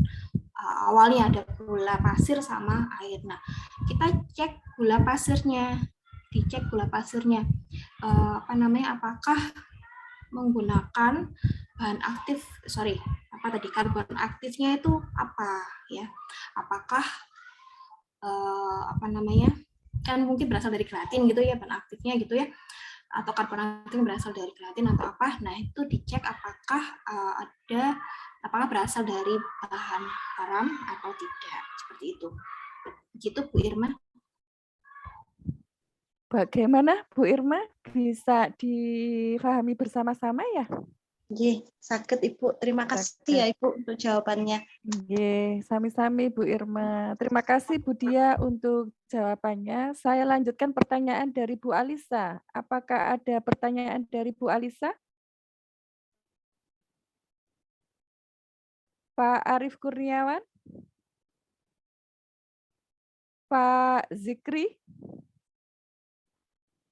B: awalnya ada gula pasir sama air. Nah, kita cek gula pasirnya. Dicek gula pasirnya. Apakah menggunakan bahan aktif, karbon aktifnya itu apa ya? Apakah kan mungkin berasal dari keratin gitu ya, bahan aktifnya gitu ya, atau karbon aktif berasal dari keratin atau apa? Nah, itu dicek apakah apakah berasal dari bahan haram atau tidak, seperti itu. Begitu Bu Irma.
D: Bagaimana Bu Irma? Bisa difahami bersama-sama ya?
F: Nggih, sakit Ibu. Terima kasih ya Ibu untuk jawabannya.
D: Nggih, sami-sami Bu Irma. Terima kasih Bu Dia untuk jawabannya. Saya lanjutkan pertanyaan dari Bu Alisa. Apakah ada pertanyaan dari Bu Alisa? Pak Arief Kurniawan? Pak Zikri?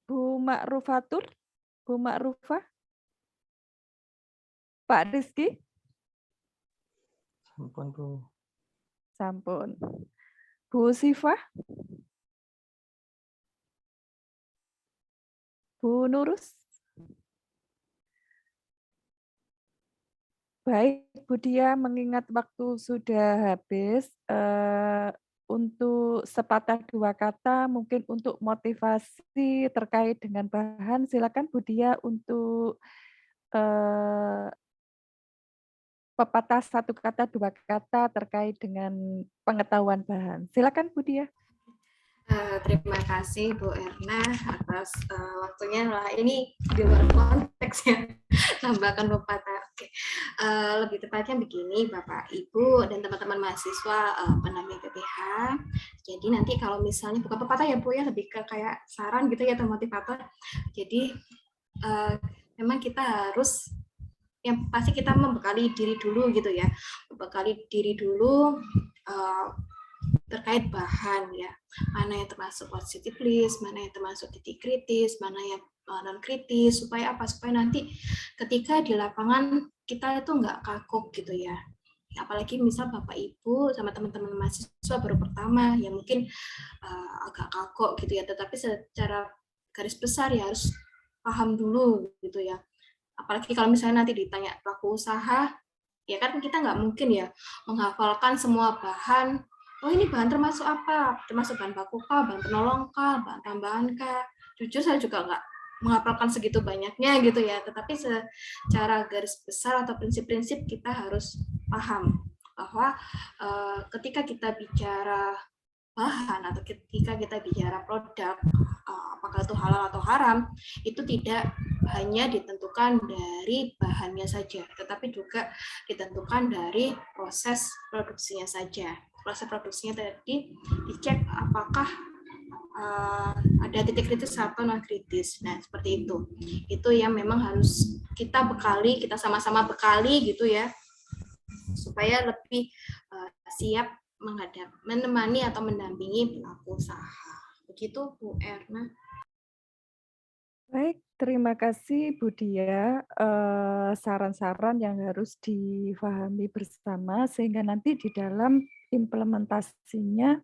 D: Bu Ma'rufatur? Bu Ma'rufah? Pak Rizky?
E: Sampun Bu.
D: Sampun. Bu Sifah? Bu Nurus? Baik, Bu Dia, mengingat waktu sudah habis, untuk sepatah dua kata mungkin untuk motivasi terkait dengan bahan, silakan Bu Dia untuk pepatah satu kata, dua kata terkait dengan pengetahuan bahan. Silakan Bu Dia.
B: Terima kasih Bu Erna atas waktunya. Lah ini di luar konteks ya, tambahkan pepatah. Oke. Lebih tepatnya begini Bapak Ibu dan teman-teman mahasiswa pendamping PPH. Jadi nanti kalau misalnya bukan pepatah ya Bu ya, lebih ke kayak saran gitu ya atau motivator. Jadi memang kita harus yang pasti kita membekali diri dulu gitu ya, membekali diri dulu terkait bahan ya, mana yang termasuk positive list, mana yang termasuk titik kritis, mana yang non kritis, supaya apa? Supaya nanti ketika di lapangan kita itu nggak kagok gitu ya. Apalagi misal Bapak Ibu sama teman-teman mahasiswa baru pertama, ya mungkin agak kagok gitu ya, tetapi secara garis besar ya harus paham dulu gitu ya. Apalagi kalau misalnya nanti ditanya pelaku usaha, ya kan kita nggak mungkin ya menghafalkan semua bahan. Oh ini bahan termasuk apa? Termasuk bahan baku kah, bahan penolong kah, bahan tambahan kah? Jujur saya juga nggak menghafalkan segitu banyaknya gitu ya. Tetapi secara garis besar atau prinsip-prinsip kita harus paham bahwa ketika kita bicara bahan atau ketika kita bicara produk, apakah itu halal atau haram, itu tidak hanya ditentukan dari bahannya saja, tetapi juga ditentukan dari proses produksinya saja. Proses produksinya tadi dicek apakah ada titik kritis atau non kritis. Nah, seperti itu. Itu yang memang harus kita bekali, kita sama-sama bekali gitu ya, supaya lebih siap menemani atau mendampingi pelaku usaha. Begitu Bu Erna.
D: Baik, terima kasih Bu Dia. Saran-saran yang harus difahami bersama sehingga nanti di dalam implementasinya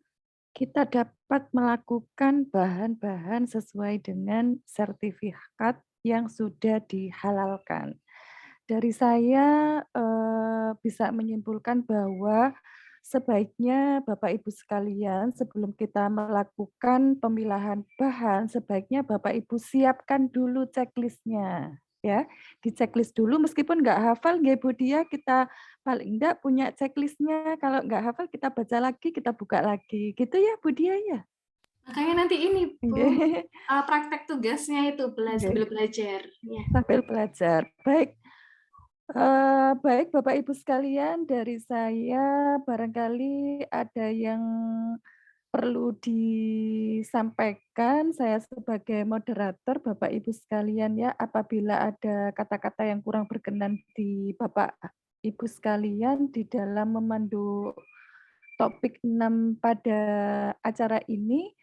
D: kita dapat melakukan bahan-bahan sesuai dengan sertifikat yang sudah dihalalkan. Dari saya bisa menyimpulkan bahwa sebaiknya Bapak Ibu sekalian sebelum kita melakukan pemilahan bahan, sebaiknya Bapak Ibu siapkan dulu checklist-nya. Ya, di checklist dulu meskipun nggak hafal, nggih Bu Dia, kita paling enggak punya checklist-nya. Kalau nggak hafal kita baca lagi, kita buka lagi. Gitu ya Bu Dia ya?
B: Makanya nanti ini Bu,
D: Nggih.
B: praktek tugasnya itu sambil belajar. Ya.
D: Sambil belajar. Baik. Baik Bapak Ibu sekalian, dari saya barangkali ada yang perlu disampaikan. Saya sebagai moderator, Bapak Ibu sekalian ya, apabila ada kata-kata yang kurang berkenan di Bapak Ibu sekalian di dalam memandu topik 6 pada acara ini,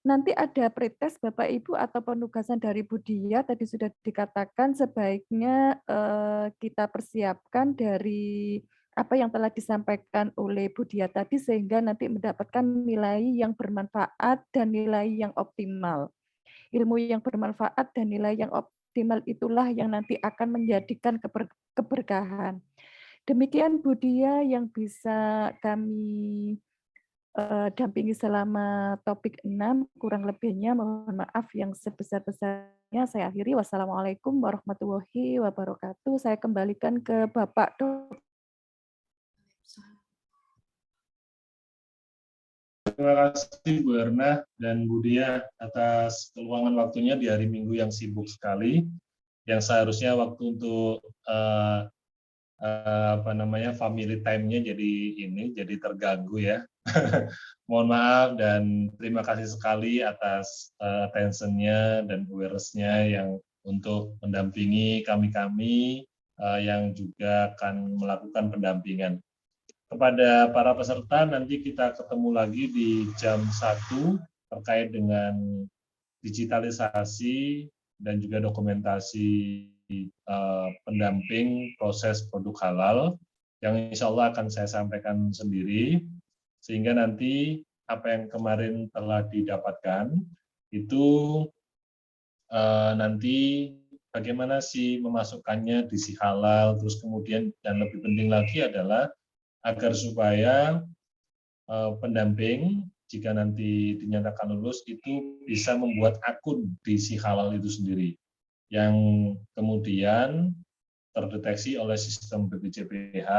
D: nanti ada pretest Bapak Ibu atau penugasan dari Bu Dia, tadi sudah dikatakan sebaiknya kita persiapkan dari apa yang telah disampaikan oleh Bu Dia tadi sehingga nanti mendapatkan nilai yang bermanfaat dan nilai yang optimal. Ilmu yang bermanfaat dan nilai yang optimal optimal itulah yang nanti akan menjadikan keberkahan. Demikian Bu Dia yang bisa kami dampingi selama topik 6, kurang lebihnya mohon maaf yang sebesar-besarnya. Saya akhiri. Wassalamualaikum warahmatullahi wabarakatuh. Saya kembalikan ke Bapak Dr.
G: Terima kasih Bu Erna dan Bu Dia atas keluangan waktunya di hari Minggu yang sibuk sekali, yang seharusnya waktu untuk family time-nya jadi terganggu ya. Mohon maaf dan terima kasih sekali atas attention-nya dan awareness-nya yang untuk mendampingi kami yang juga akan melakukan pendampingan. Kepada para peserta, nanti kita ketemu lagi di jam 1 terkait dengan digitalisasi dan juga dokumentasi pendamping proses produk halal yang insya Allah akan saya sampaikan sendiri, sehingga nanti apa yang kemarin telah didapatkan itu nanti bagaimana sih memasukkannya di si halal, terus kemudian dan lebih penting lagi adalah agar supaya pendamping jika nanti dinyatakan lulus itu bisa membuat akun di si halal itu sendiri yang kemudian terdeteksi oleh sistem BPJPH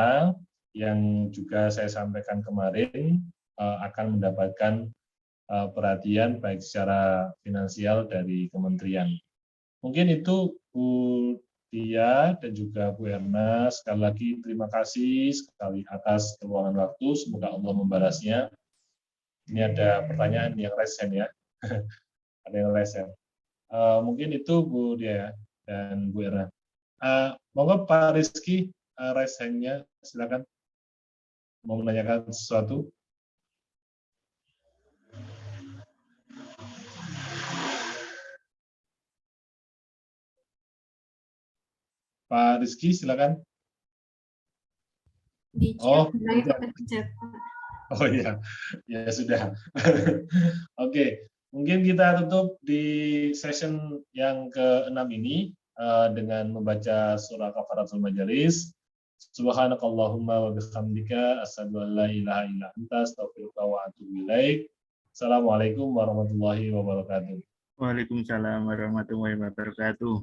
G: yang juga saya sampaikan kemarin akan mendapatkan perhatian baik secara finansial dari kementerian. Mungkin itu Bu Dia dan juga Bu Erna, sekali lagi terima kasih sekali atas keluangan waktu, semoga Allah membalasnya. Ini ada pertanyaan yang resen ya, ada yang resen. Mungkin itu Bu Dia dan Bu Erna. Monggo Pak Rizky, resennya silakan, mau menanyakan sesuatu. Pak Rizky, silakan.
B: Di chat.
G: Oh iya, ya sudah. Oke, mungkin kita tutup di session yang ke-6 ini dengan membaca surah kafaratul majalis. Subhanakallahumma wa bihamdika asyhadu an la ilaha illa anta astaghfiruka wa atubu ilaik. Assalamualaikum warahmatullahi wabarakatuh.
C: Waalaikumsalam warahmatullahi wabarakatuh.